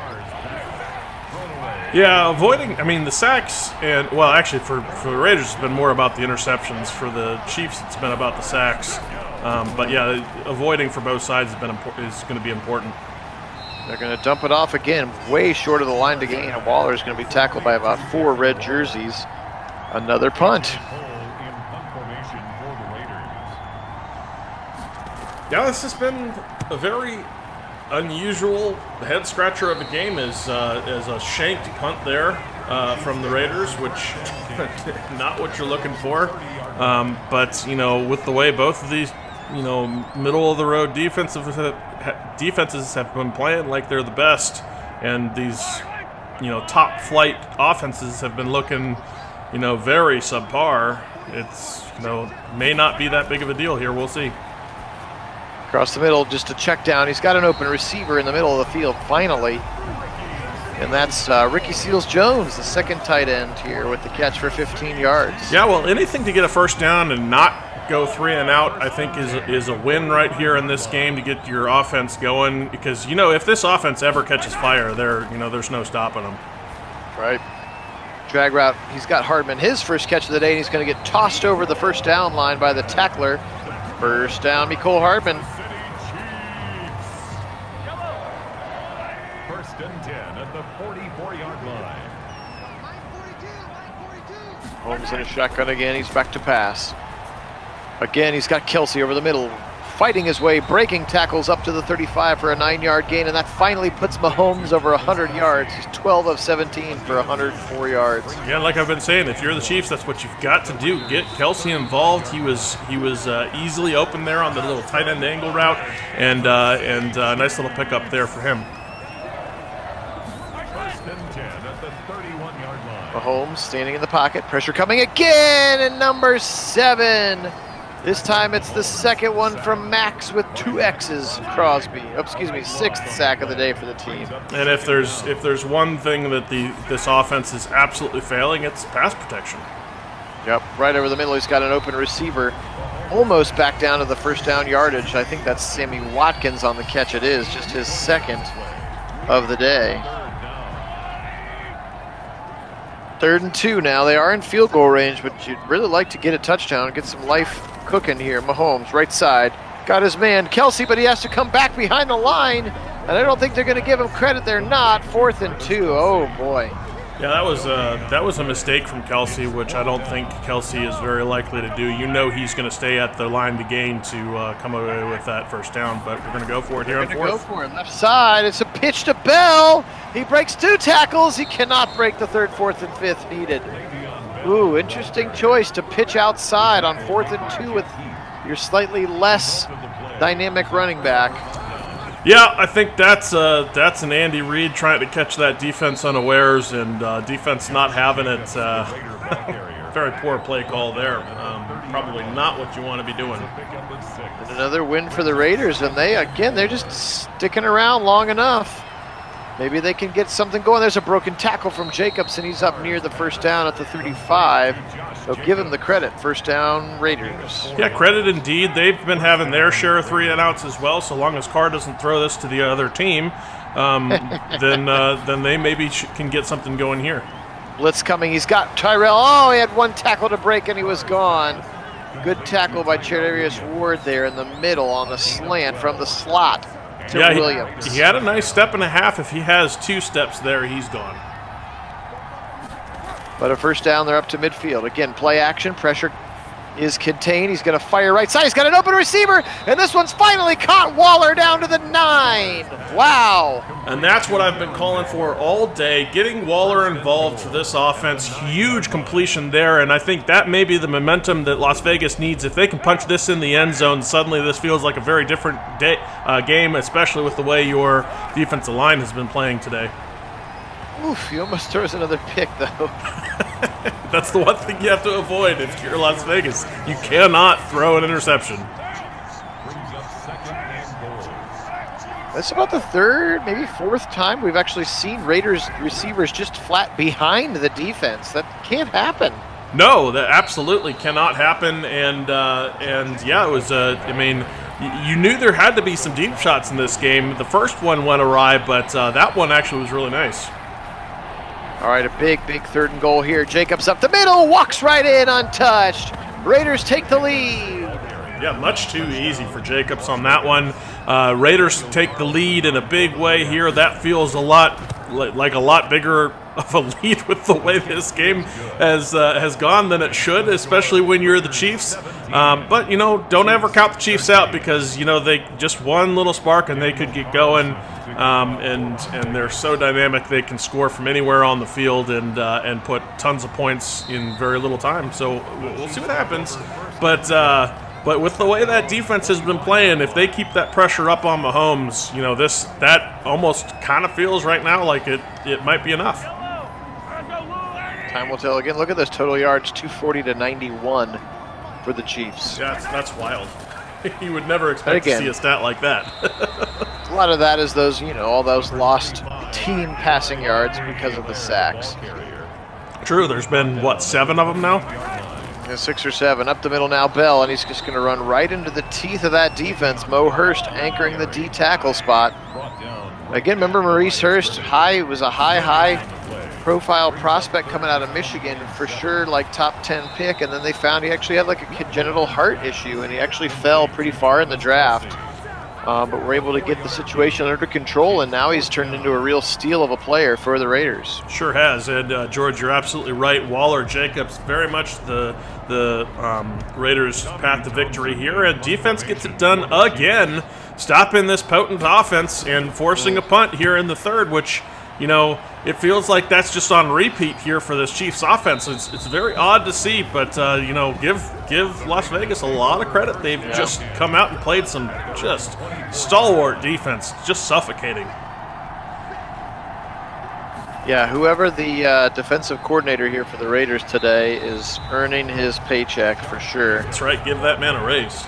Yeah, avoiding, I mean, the sacks, and, well, actually, for the Raiders, it's been more about the interceptions. For the Chiefs, it's been about the sacks. But, yeah, avoiding for both sides is going to be important. They're going to dump it off again, way short of the line to gain. And Waller's going to be tackled by about 4 red jerseys. Another punt. Yeah, this has been a very unusual head scratcher of a game as a shanked punt there from the Raiders, which not what you're looking for. But with the way both of these middle of the road defenses have been playing like they're the best, and these top flight offenses have been looking very subpar. It's may not be that big of a deal here. We'll see. Across the middle, just a check down. He's got an open receiver in the middle of the field, finally. And that's Ricky Seals-Jones, the second tight end here with the catch for 15 yards. Yeah, well, anything to get a first down and not go 3 and out, I think is a win right here in this game to get your offense going. Because, if this offense ever catches fire, there's no stopping them. Right. Drag route, he's got Hardman, his first catch of the day, and he's going to get tossed over the first down line by the tackler. First down, Mecole Hardman. 1st and 10 at the 44-yard line. Holmes in a shotgun again. He's back to pass. Again, he's got Kelsey over the middle, fighting his way, breaking tackles up to the 35 for a 9-yard gain, and that finally puts Mahomes over 100 yards. He's 12 of 17 for 104 yards. Yeah, like I've been saying, if you're the Chiefs, that's what you've got to do. Get Kelsey involved. He was easily open there on the little tight end angle route, and a nice little pickup there for him. 1st and 10 at the 31-yard line. Mahomes standing in the pocket, pressure coming again, and number 7. This time it's the second one from Max with 2 X's. Crosby, 6th sack of the day for the team. And if there's one thing that this offense is absolutely failing, it's pass protection. Yep, right over the middle. He's got an open receiver, almost back down to the first down yardage. I think that's Sammy Watkins on the catch. It is just his second of the day. 3rd and 2 now. They are in field goal range, but you'd really like to get a touchdown, get some life cooking here. Mahomes, right side, got his man Kelsey, but he has to come back behind the line, and I don't think they're going to give him credit. They're not. 4th and 2. Oh boy. Yeah, that was a mistake from Kelsey, which I don't think Kelsey is very likely to do. He's going to stay at the line to gain to come away with that first down, but we're going to go for it here on 4th. Go for it. Left side. It's a pitch to Bell. He breaks 2 tackles. He cannot break the 3rd, 4th, and 5th needed. Ooh, interesting choice to pitch outside on 4th and 2 with your slightly less dynamic running back. Yeah, I think that's an Andy Reid trying to catch that defense unawares, and defense not having it. Very poor play call there. Probably not what you want to be doing. And another win for the Raiders, and they're just sticking around long enough. Maybe they can get something going. There's a broken tackle from Jacobs, and he's up near the first down at the 35. So give him the credit. First down, Raiders. Yeah, credit indeed. They've been having their share of 3 and outs as well. So long as Carr doesn't throw this to the other team, then they maybe can get something going here. Blitz coming. He's got Tyrell. Oh, he had 1 tackle to break, and he was gone. Good tackle by Cherius Ward there in the middle on the slant from the slot. Yeah, Williams. He had a nice step and a half. If he has 2 steps there, he's gone. But a first down, they're up to midfield. Again, play action, pressure is contained. He's going to fire right side. He's got an open receiver, and this one's finally caught. Waller down to the 9. Wow. And that's what I've been calling for all day, getting Waller involved for this offense. Huge completion there, and I think that may be the momentum that Las Vegas needs. If they can punch this in the end zone, suddenly this feels like a very different game, especially with the way your defensive line has been playing today. Oof, he almost throws another pick, though. That's the one thing you have to avoid if you're Las Vegas. You cannot throw an interception. That's about the third, maybe fourth time we've actually seen Raiders receivers just flat behind the defense. That can't happen. No, that absolutely cannot happen. And yeah, it was. I mean, you knew there had to be some deep shots in this game. The first one went awry, but that one actually was really nice. All right, a big 3rd and goal here. Jacobs up the middle, walks right in untouched. Raiders take the lead. Yeah, much too easy for Jacobs on that one. Raiders take the lead in a big way here. That feels a lot like a lot bigger of a lead with the way this game has gone than it should, especially when you're the Chiefs. But, don't ever count the Chiefs out because, they just one little spark and they could get going. And they're so dynamic they can score from anywhere on the field and put tons of points in very little time. So we'll see what happens. But with the way that defense has been playing, if they keep that pressure up on Mahomes, that almost kind of feels right now like it might be enough. Time will tell again. Look at those total yards, 240 to 91 for the Chiefs. Yeah, that's wild. You would never expect to see a stat like that. A lot of that is those, all those lost team passing yards because of the sacks. True, there's been, 7 of them now? Yeah, 6 or 7. Up the middle now, Bell, and he's just going to run right into the teeth of that defense. Mo Hurst anchoring the D tackle spot. Again, remember Maurice Hurst? Was a high profile prospect coming out of Michigan, for sure, like top 10 pick, and then they found he actually had like a congenital heart issue, and he actually fell pretty far in the draft. But we're able to get the situation under control, and now he's turned into a real steal of a player for the Raiders. Sure has, and George, you're absolutely right. Waller, Jacobs, very much the Raiders' path to victory here, and defense gets it done again, stopping this potent offense and forcing a punt here in the third, which, it feels like that's just on repeat here for this Chiefs offense. It's very odd to see, but, give Las Vegas a lot of credit. They've just come out and played some just stalwart defense, just suffocating. Yeah, whoever the defensive coordinator here for the Raiders today is earning his paycheck for sure. That's right, give that man a raise.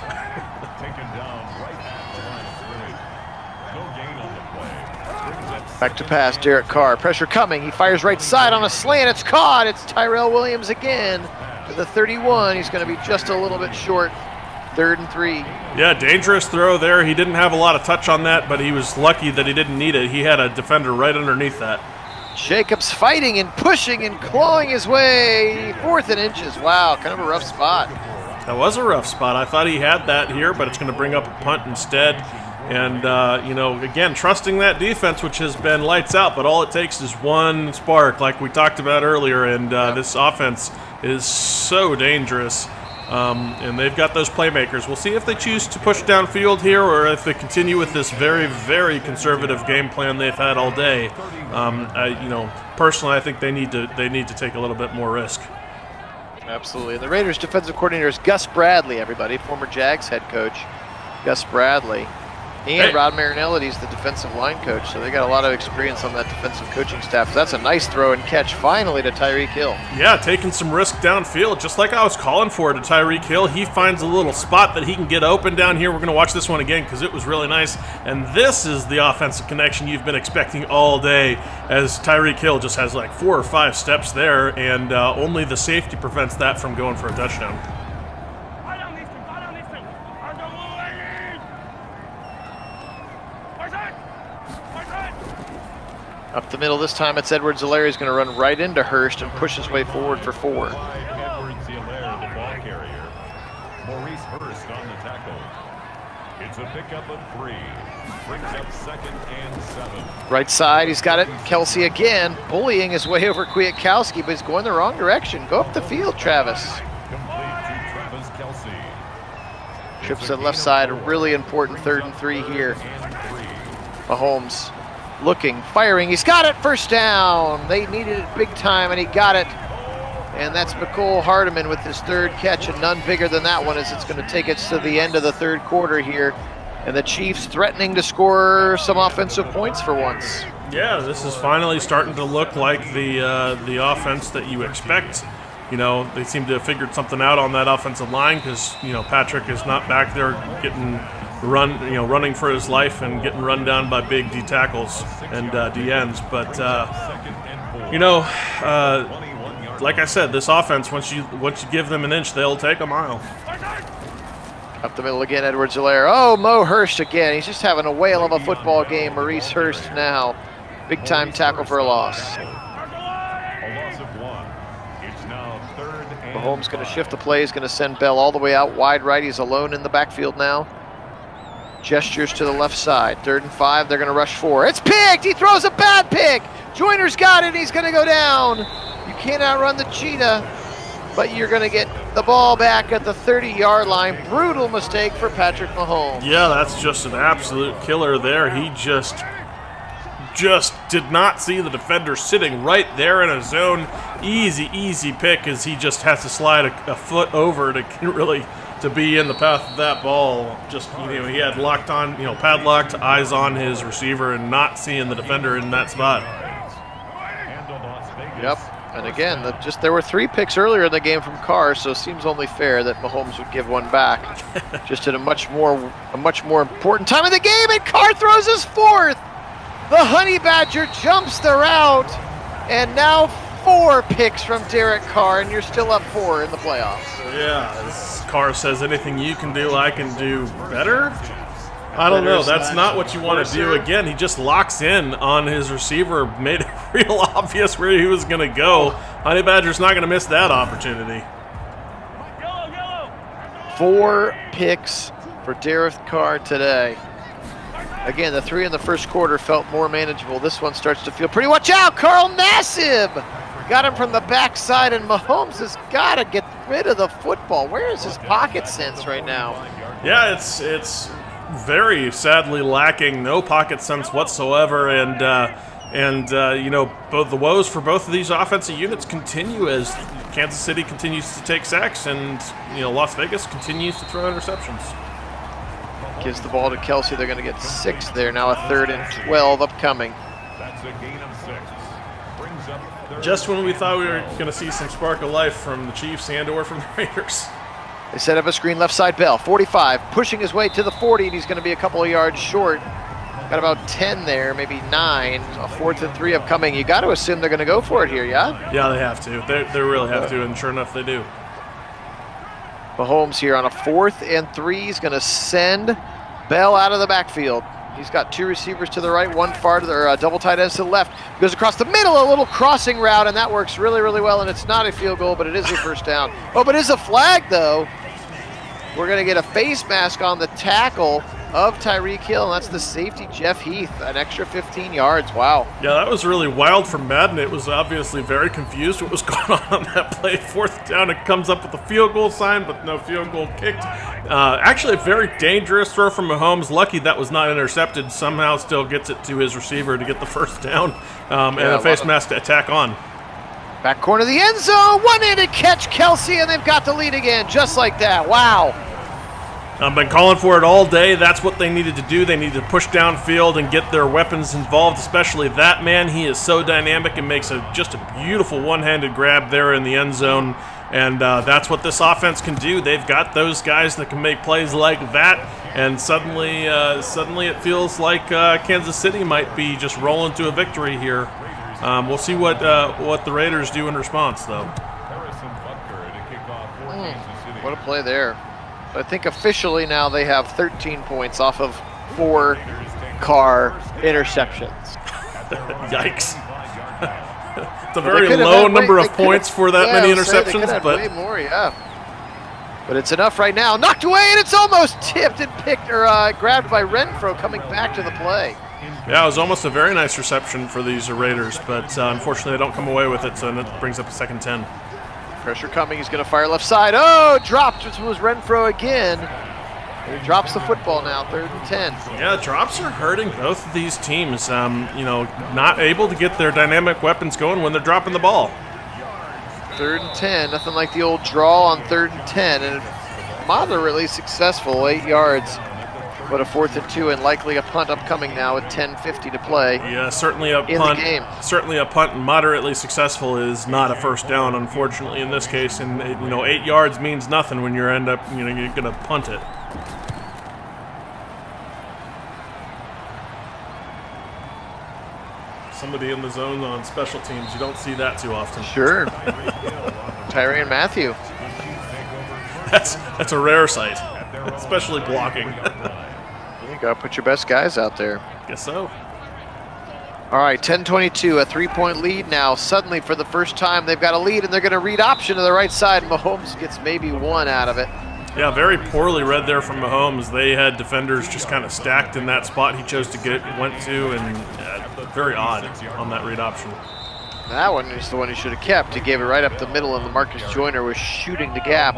Back to pass, Derek Carr. Pressure coming. He fires right side on a slant. It's caught. It's Tyrell Williams again to the 31. He's going to be just a little bit short. 3rd and 3. Yeah, dangerous throw there. He didn't have a lot of touch on that, but he was lucky that he didn't need it. He had a defender right underneath that. Jacobs fighting and pushing and clawing his way. 4th and inches. Wow, kind of a rough spot. That was a rough spot. I thought he had that here, but it's going to bring up a punt instead. And, again, trusting that defense, which has been lights out, but all it takes is one spark, like we talked about earlier, and this offense is so dangerous. And they've got those playmakers. We'll see if they choose to push downfield here or if they continue with this very, very conservative game plan they've had all day. Personally, I think they need to take a little bit more risk. Absolutely. And the Raiders' defensive coordinator is Gus Bradley, everybody, former Jags head coach. Gus Bradley. And Rod Marinelli is the defensive line coach, so they got a lot of experience on that defensive coaching staff. So that's a nice throw and catch finally to Tyreek Hill. Yeah, taking some risk downfield, just like I was calling for to Tyreek Hill. He finds a little spot that he can get open down here. We're going to watch this one again because it was really nice. And this is the offensive connection you've been expecting all day, as Tyreek Hill just has like 4 or 5 steps there, and only the safety prevents that from going for a touchdown. Up the middle this time, it's Edwards-Helaire. He's going to run right into Hurst and push his way forward for 4. Edwards-Helaire, the ball carrier. Maurice Hurst on the tackle. It's a pickup of 3. Brings up 2nd and 7. Right side, he's got it. Kelsey again, bullying his way over Kwiatkowski, but he's going the wrong direction. Go up the field, Travis. Complete to Travis Kelce. Trips to the left side, a really important 3rd and 3 here. Mahomes looking, firing, he's got it, first down. They needed it big time, and he got it. And that's McCole Hardeman with his 3rd catch, and none bigger than that one, as it's going to take us to the end of the 3rd quarter here. And the Chiefs threatening to score some offensive points for once. Yeah, this is finally starting to look like the offense that you expect. You know, they seem to have figured something out on that offensive line because, you know, Patrick is not back there running for his life and getting run down by big D tackles and D ends. But, like I said, this offense, once you give them an inch, they'll take a mile. Up the middle again, Edwards-Helaire. Oh, Mo Hurst again. He's just having a whale of a football game. Maurice Hurst now. Big time tackle for a loss. Mahomes going to shift the play. He's going to send Bell all the way out wide right. He's alone in the backfield now. Gestures to the left side. 3rd and 5. They're going to rush 4. It's picked. He throws a bad pick. Joyner's got it. He's going to go down. You can't outrun the cheetah, but you're going to get the ball back at the 30-yard line. Brutal mistake for Patrick Mahomes. Yeah, that's just an absolute killer there. He just did not see the defender sitting right there in a zone. Easy pick, as he just has to slide a foot over to be in the path of that ball. Just, he had locked on, padlocked eyes on his receiver and not seeing the defender in that spot. Yep. And again, there were 3 picks earlier in the game from Carr, so it seems only fair that Mahomes would give one back. Just at a much more important time of the game, and Carr throws his 4th. The Honey Badger jumps the route, and now 4 picks from Derek Carr, and you're still up 4 in the playoffs. Yeah, as Carr says, anything you can do, I can do better. I don't know. That's not what you want to do. Again, he just locks in on his receiver, made it real obvious where he was going to go. Honey Badger's not going to miss that opportunity. 4 picks for Derek Carr today. Again, the 3 in the first quarter felt more manageable. This one starts to feel pretty. Watch out, Carl Nassib! Got him from the backside, and Mahomes has got to get rid of the football. Where is his pocket sense right now? Yeah, it's very sadly lacking, no pocket sense whatsoever, and both the woes for both of these offensive units continue as Kansas City continues to take sacks, and Las Vegas continues to throw interceptions. Gives the ball to Kelsey. They're going to get 6 there. Now a 3rd and 12 upcoming. That's a gain of 6. Brings up 3rd. Just when we thought we were going to see some spark of life from the Chiefs and/or from the Raiders. They set up a screen left side. Bell, 45, pushing his way to the 40, and he's going to be a couple of yards short. Got about 10 there, maybe 9. A 4th and 3 upcoming. You got to assume they're going to go for it here, yeah? Yeah, they have to. They really have to, and sure enough, they do. Mahomes here on a 4th and 3. He's going to send Bell out of the backfield. He's got 2 receivers to the right, 1 far to the double tight ends to the left. Goes across the middle, a little crossing route, and that works really, really well. And it's not a field goal, but it is a first down. Oh, but it is a flag, though. We're going to get a face mask on the tackle of Tyreek Hill, and that's the safety, Jeff Heath, an extra 15 yards. Wow. Yeah, that was really wild from Madden. It was obviously very confused what was going on that play. 4th down, it comes up with a field goal sign, but no field goal kicked. Actually, a very dangerous throw from Mahomes. Lucky that was not intercepted. Somehow still gets it to his receiver to get the first down, and a face mask to attack on. Back corner of the end zone, one-handed catch, Kelsey, and they've got the lead again, just like that. Wow. I've been calling for it all day. That's what they needed to do. They needed to push downfield and get their weapons involved, especially that man. He is so dynamic and makes just a beautiful one-handed grab there in the end zone. And that's what this offense can do. They've got those guys that can make plays like that. And suddenly it feels like Kansas City might be just rolling to a victory here. We'll see what the Raiders do in response, though. What a play there. I think officially now they have 13 points off of 4 Carr interceptions. Yikes. It's a very low number of points for that many interceptions, but way more, yeah. But it's enough right now. Knocked away, and it's almost tipped and picked or grabbed by Renfro coming back to the play. Yeah, it was almost a very nice reception for these Raiders, but unfortunately they don't come away with it, so it brings up a 2nd and 10. Pressure coming. He's going to fire left side. Oh, dropped. It was Renfro again. He drops the football now, 3rd and 10. Yeah, drops are hurting both of these teams. Not able to get their dynamic weapons going when they're dropping the ball. 3rd and 10, nothing like the old draw on 3rd and 10, and moderately successful, 8 yards. But a 4th and 2, and likely a punt upcoming now with 10:50 to play. Yeah, certainly a in punt. The game. Certainly a punt moderately successful is not a first down, unfortunately, in this case. And 8 yards means nothing when you're going to punt it. Somebody in the zone on special teams. You don't see that too often. Sure. Tyrann Mathieu. That's a rare sight, especially blocking. You got to put your best guys out there. Guess so. All right, 10-22, a 3-point lead now. Suddenly, for the first time, they've got a lead, and they're going to read option to the right side. Mahomes gets maybe 1 out of it. Yeah, very poorly read there from Mahomes. They had defenders just kind of stacked in that spot he chose to went to, and very odd on that read option. That one is the one he should have kept. He gave it right up the middle, and the Marcus Joyner was shooting the gap.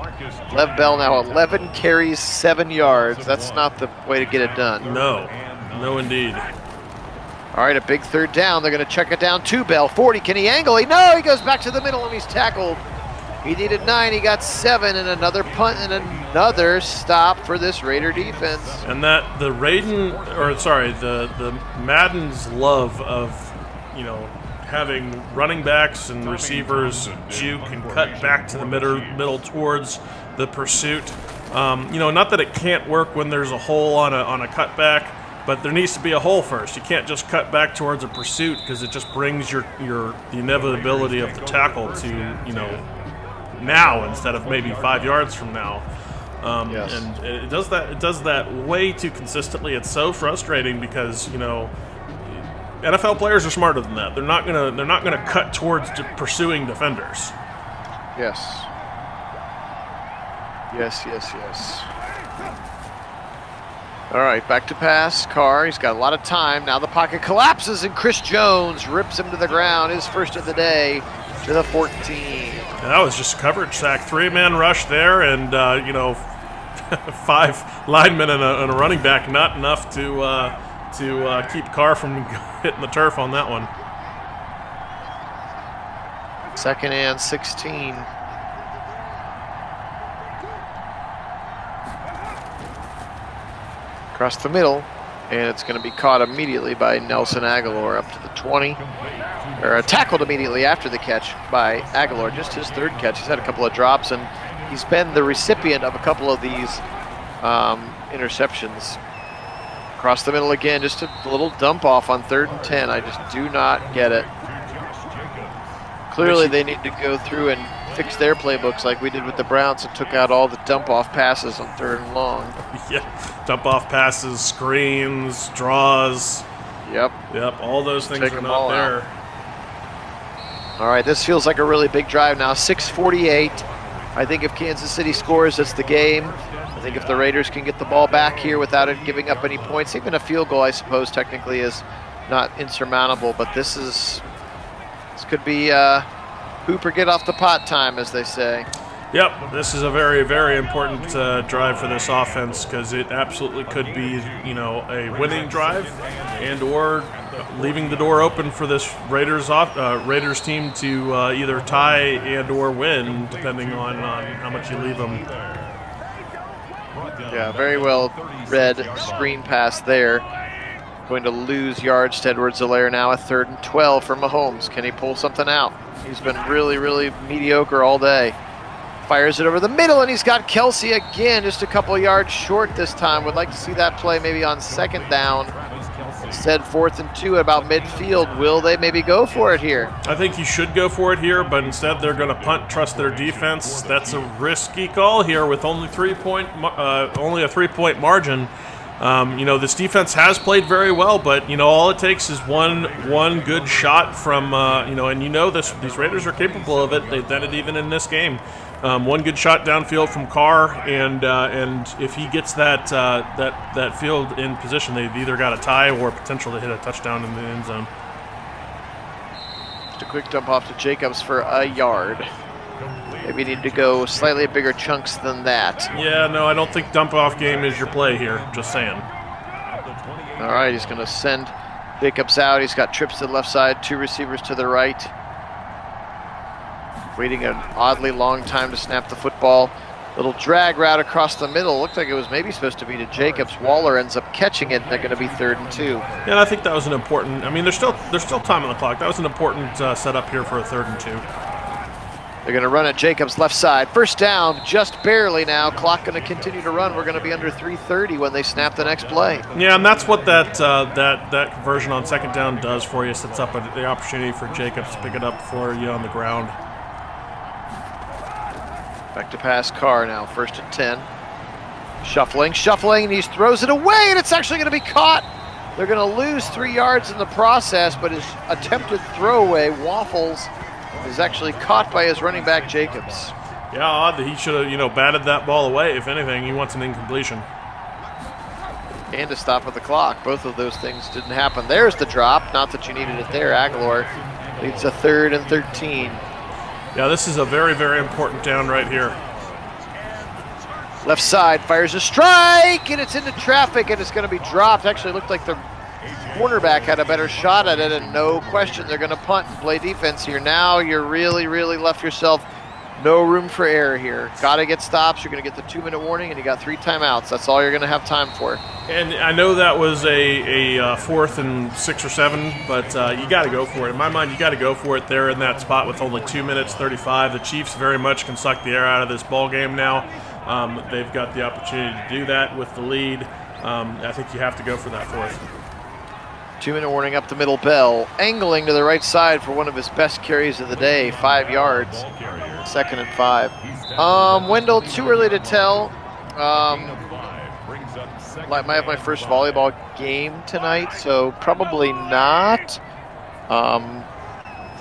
Lev Bell now 11 carries, 7 yards. That's not the way to get it done. No indeed. All right, a big 3rd down. They're going to check it down to Bell. 40, can he angle? No, he goes back to the middle, and he's tackled. He needed 9, he got 7, and another punt and another stop for this Raider defense. And that the Madden's love of, having running backs and receivers juke and cut back to the middle towards the pursuit. Not that it can't work when there's a hole on a cutback, but there needs to be a hole first. You can't just cut back towards a pursuit because it just brings the inevitability of the tackle to now instead of maybe 5 yards from now. Yes. And it does that way too consistently. It's so frustrating because NFL players are smarter than that. They're not gonna cut towards pursuing defenders. Yes. All right, back to pass. Carr, he's got a lot of time. Now the pocket collapses, and Chris Jones rips him to the ground. His first of the day to the 14. And that was just a coverage sack. 3-man rush there, and 5 linemen and a running back. Not enough to keep Carr from hitting the turf on that one. 2nd and 16. Across the middle, and it's going to be caught immediately by Nelson Aguilar up to the 20. Or tackled immediately after the catch by Aguilar, just his 3rd catch. He's had a couple of drops, and he's been the recipient of a couple of these interceptions. Across the middle again, just a little dump off on 3rd and 10. I just do not get it. Clearly they need to go through and fix their playbooks like we did with the Browns and took out all the dump off passes on 3rd and long. Yeah, dump off passes, screens, draws. Yep, all those things are not there. All right, this feels like a really big drive now. 6:48. I think if Kansas City scores, it's the game. I think if the Raiders can get the ball back here without it giving up any points, even a field goal, I suppose, technically is not insurmountable. But this could be Hooper get off the pot time, as they say. Yep, this is a very, very important drive for this offense because it absolutely could be, a winning drive and/or leaving the door open for this Raiders team to either tie and/or win, depending on how much you leave them. Yeah, very well read screen pass there. Going to lose yards to Edwards-Helaire now. A 3rd and 12 for Mahomes. Can he pull something out? He's been really, really mediocre all day. Fires it over the middle, and he's got Kelsey again, just a couple yards short this time. Would like to see that play maybe on 2nd down. Instead, 4th and 2 about midfield. Will they maybe go for it here? I think you should go for it here, but instead they're going to punt, trust their defense. That's a risky call here with only a 3-point margin. This defense has played very well, but all it takes is one good shot from these Raiders are capable of it. They've done it even in this game. One good shot downfield from Carr, and if he gets that field in position, they've either got a tie or potential to hit a touchdown in the end zone. Just a quick dump off to Jacobs for a yard. Maybe you need to go slightly bigger chunks than that. Yeah, no, I don't think dump-off game is your play here. Just saying. All right, he's going to send Jacobs out. He's got trips to the left side, 2 receivers to the right. Waiting an oddly long time to snap the football. Little drag route across the middle. Looked like it was maybe supposed to be to Jacobs. Waller ends up catching it, and they're going to be 3rd and 2. Yeah, and I think that was an important. I mean, there's still time on the clock. That was an important setup here for a 3rd and 2. They're going to run at Jacobs' left side. First down, just barely now. Clock going to continue to run. We're going to be under 3:30 when they snap the next play. Yeah, and that's what that conversion on 2nd down does for you. Sets up the opportunity for Jacobs to pick it up for you on the ground. Back to pass Carr now, 1st and 10. Shuffling, and he throws it away, and it's actually going to be caught. They're going to lose 3 yards in the process, but his attempted throwaway waffles is actually caught by his running back, Jacobs. Yeah, odd that he should have, batted that ball away. If anything, he wants an incompletion. And a stop of the clock. Both of those things didn't happen. There's the drop. Not that you needed it there. Aguilar leads a 3rd and 13. Yeah, this is a very, very important down right here. Left side fires a strike, and it's into traffic, and it's going to be dropped. Actually, looked like the cornerback had a better shot at it, and no question they're going to punt and play defense here. Now you're really, really left yourself no room for error here. Got to get stops. You're going to get the 2-minute warning, and you got 3 timeouts. That's all you're going to have time for. And I know that was a 4th and 6 or 7, but you got to go for it. In my mind, you got to go for it there in that spot with only 2 minutes 35. The Chiefs very much can suck the air out of this ball game now. They've got the opportunity to do that with the lead. I think you have to go for that 4th. 2-minute warning up the middle. Bell angling to the right side for one of his best carries of the day, 5 yards. 2nd and 5. Wendell, too early to tell. Might have my first volleyball game tonight, so probably not.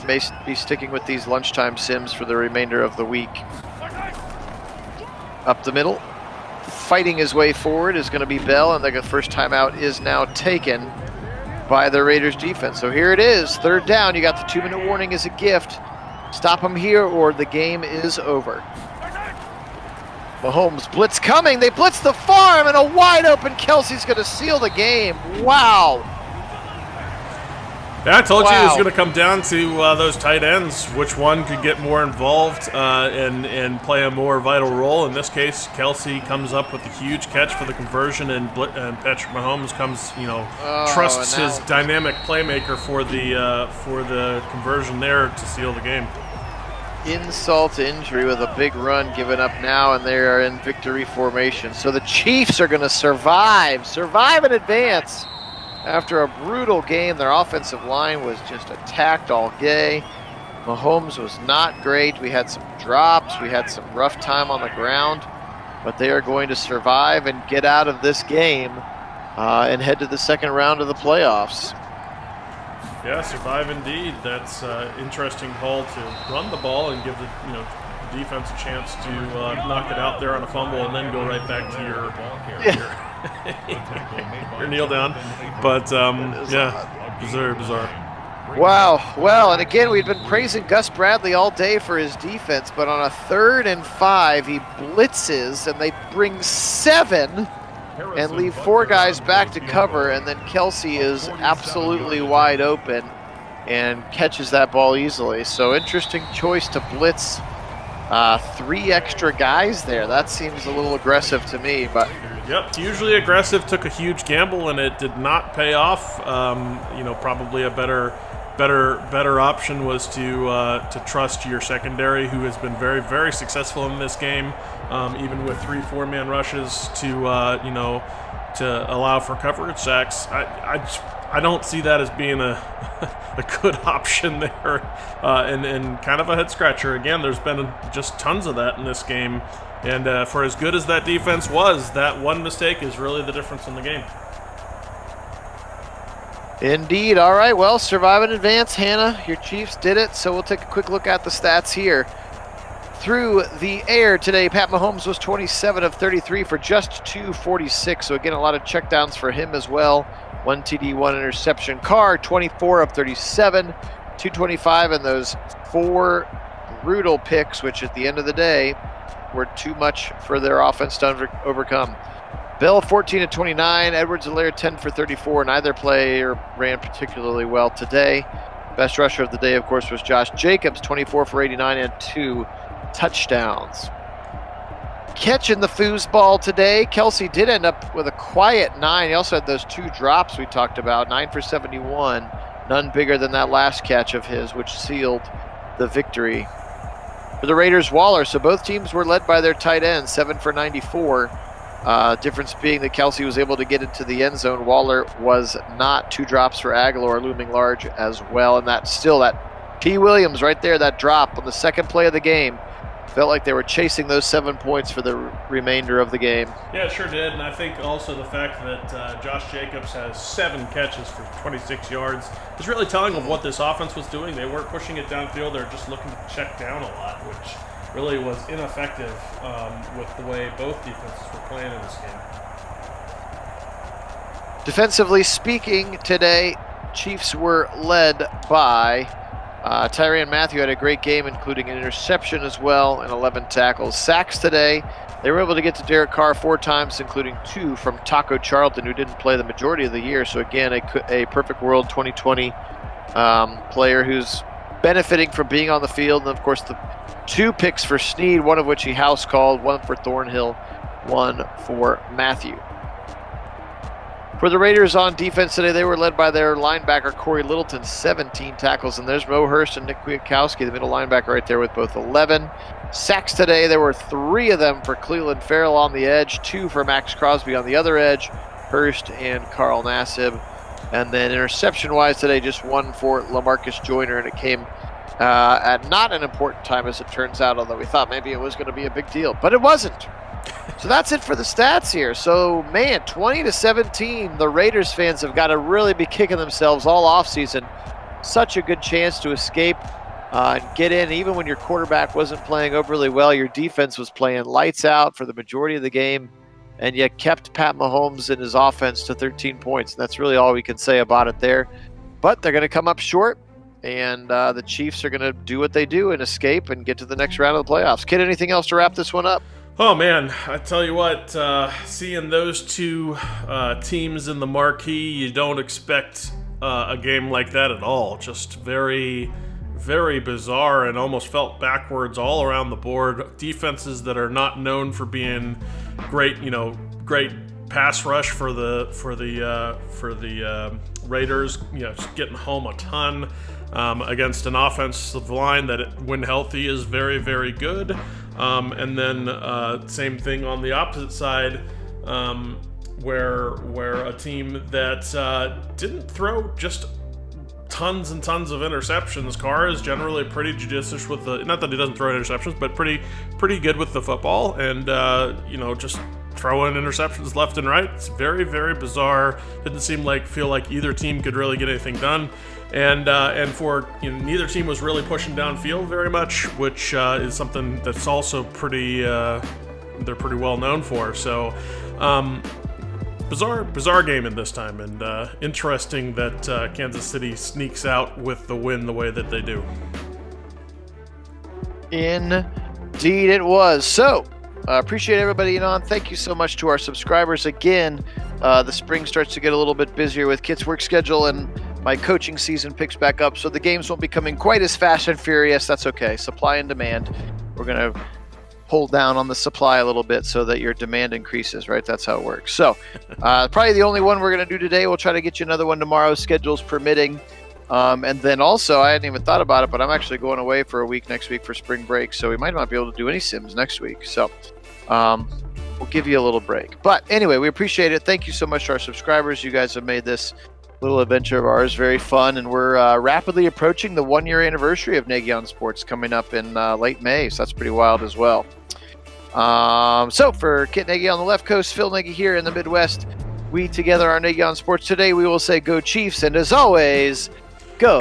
May be sticking with these lunchtime sims for the remainder of the week. Up the middle, fighting his way forward is going to be Bell, and the first timeout is now taken by the Raiders defense. So here it is, 3rd down. You got the 2-minute warning as a gift. Stop them here or the game is over. Mahomes blitz coming. They blitz the farm, and a wide open Kelsey's going to seal the game. Wow. Yeah, I told you it was going to come down to those tight ends, which one could get more involved and play a more vital role. In this case, Kelsey comes up with a huge catch for the conversion, and Patrick Mahomes comes, trusts his dynamic playmaker for the conversion there to seal the game. Insult to injury with a big run given up now, and they are in victory formation. So the Chiefs are going to survive and advance. After a brutal game, their offensive line was just attacked all day. Mahomes was not great. We had some drops. We had some rough time on the ground. But they are going to survive and get out of this game and head to the 2nd round of the playoffs. Yeah, survive indeed. That's interesting call to run the ball and give the defense a chance to knock it out there on a fumble and then go right back to your kneel down. But bizarre. Wow. Well, and again, we've been praising Gus Bradley all day for his defense, but on a 3rd and 5, he blitzes, and they bring 7 and leave 4 guys back to cover, and then Kelsey is absolutely wide open and catches that ball easily. So interesting choice to blitz 3 extra guys there. That seems a little aggressive to me, but yep, usually aggressive. Took a huge gamble and it did not pay off. Probably a better option was to trust your secondary, who has been very, very successful in this game, even with 3 4-man rushes to allow for coverage sacks. I don't see that as being a good option there, and kind of a head scratcher. Again, there's been just tons of that in this game, and for as good as that defense was, that one mistake is really the difference in the game. Indeed. All right, well, survive and advance, Hannah. Your Chiefs did it, so we'll take a quick look at the stats here. Through the air today, Pat Mahomes was 27 of 33 for just 246, so again, a lot of checkdowns for him as well. 1 TD, 1 interception. Carr, 24 of 37, 225, and those 4 brutal picks, which at the end of the day were too much for their offense to overcome. Bell 14 of 29, Edwards and Laird 10 for 34. Neither player ran particularly well today. Best rusher of the day, of course, was Josh Jacobs, 24 for 89 and 2 touchdowns. Catching the foosball today, Kelsey did end up with a quiet 9. He also had those 2 drops we talked about, 9 for 71. None bigger than that last catch of his, which sealed the victory. For the Raiders, Waller. So both teams were led by their tight ends, 7 for 94. Difference being that Kelsey was able to get into the end zone. Waller was not. 2 drops for Aguilar looming large as well. And that T. Williams right there, that drop on the second play of the game. Felt like they were chasing those 7 points for the remainder of the game. Yeah, it sure did. And I think also the fact that Josh Jacobs has 7 catches for 26 yards is really telling of what this offense was doing. They weren't pushing it downfield. They were just looking to check down a lot, which really was ineffective with the way both defenses were playing in this game. Defensively speaking, today, Chiefs were led by Tyrann Mathieu. Had a great game, including an interception as well and 11 tackles. Sacks today, they were able to get to Derek Carr 4 times, including 2 from Taco Charlton, who didn't play the majority of the year. So again, a perfect world 2020 player who's benefiting from being on the field. And of course, the 2 picks for Snead, one of which he house called, 1 for Thornhill, 1 for Mathieu. For the Raiders on defense today, they were led by their linebacker, Corey Littleton, 17 tackles. And there's Mo Hurst and Nick Kwiatkowski, the middle linebacker right there with both 11. Sacks today, there were 3 of them for Cleveland Farrell on the edge, 2 for Max Crosby on the other edge, Hurst and Carl Nassib. And then interception-wise today, just 1 for LaMarcus Joyner, and it came at not an important time as it turns out, although we thought maybe it was going to be a big deal, but it wasn't. So that's it for the stats here. So, man, 20-17, the Raiders fans have got to really be kicking themselves all offseason. Such a good chance to escape and get in. Even when your quarterback wasn't playing overly well, your defense was playing lights out for the majority of the game, and you kept Pat Mahomes and his offense to 13 points. And that's really all we can say about it there. But they're going to come up short, and the Chiefs are going to do what they do and escape and get to the next round of the playoffs. Kid, anything else to wrap this one up? Oh, man, I tell you what, seeing those 2 teams in the marquee, you don't expect a game like that at all. Just very, very bizarre and almost felt backwards all around the board. Defenses that are not known for being great, great pass rush for the Raiders, just getting home a ton against an offensive line that, when healthy, is very, very good. And then same thing on the opposite side, where a team that didn't throw just tons and tons of interceptions. Carr is generally pretty judicious with not that he doesn't throw interceptions, but pretty good with the football, and just throwing interceptions left and right. It's very, very bizarre. Didn't feel like either team could really get anything done. And for neither team was really pushing downfield very much, which is something that's also they're pretty well known for. So bizarre game in this time, and interesting that Kansas City sneaks out with the win the way that they do. Indeed it was. So appreciate everybody on. Thank you so much to our subscribers. Again, the spring starts to get a little bit busier with Kit's work schedule, and my coaching season picks back up, so the games won't be coming quite as fast and furious. That's okay. Supply and demand. We're going to hold down on the supply a little bit so that your demand increases, right? That's how it works. So probably the only one we're going to do today. We'll try to get you another one tomorrow, schedules permitting. And then also, I hadn't even thought about it, but I'm actually going away for a week next week for spring break, so we might not be able to do any sims next week. So we'll give you a little break. But anyway, we appreciate it. Thank you so much to our subscribers. You guys have made this little adventure of ours very fun, and we're rapidly approaching the 1-year anniversary of Nagy on Sports coming up in late May, so that's pretty wild as well. So for Kit Nagy on the left coast, Phil Nagy here in the Midwest, we together are Nagy on Sports. Today we will say go Chiefs, and as always, go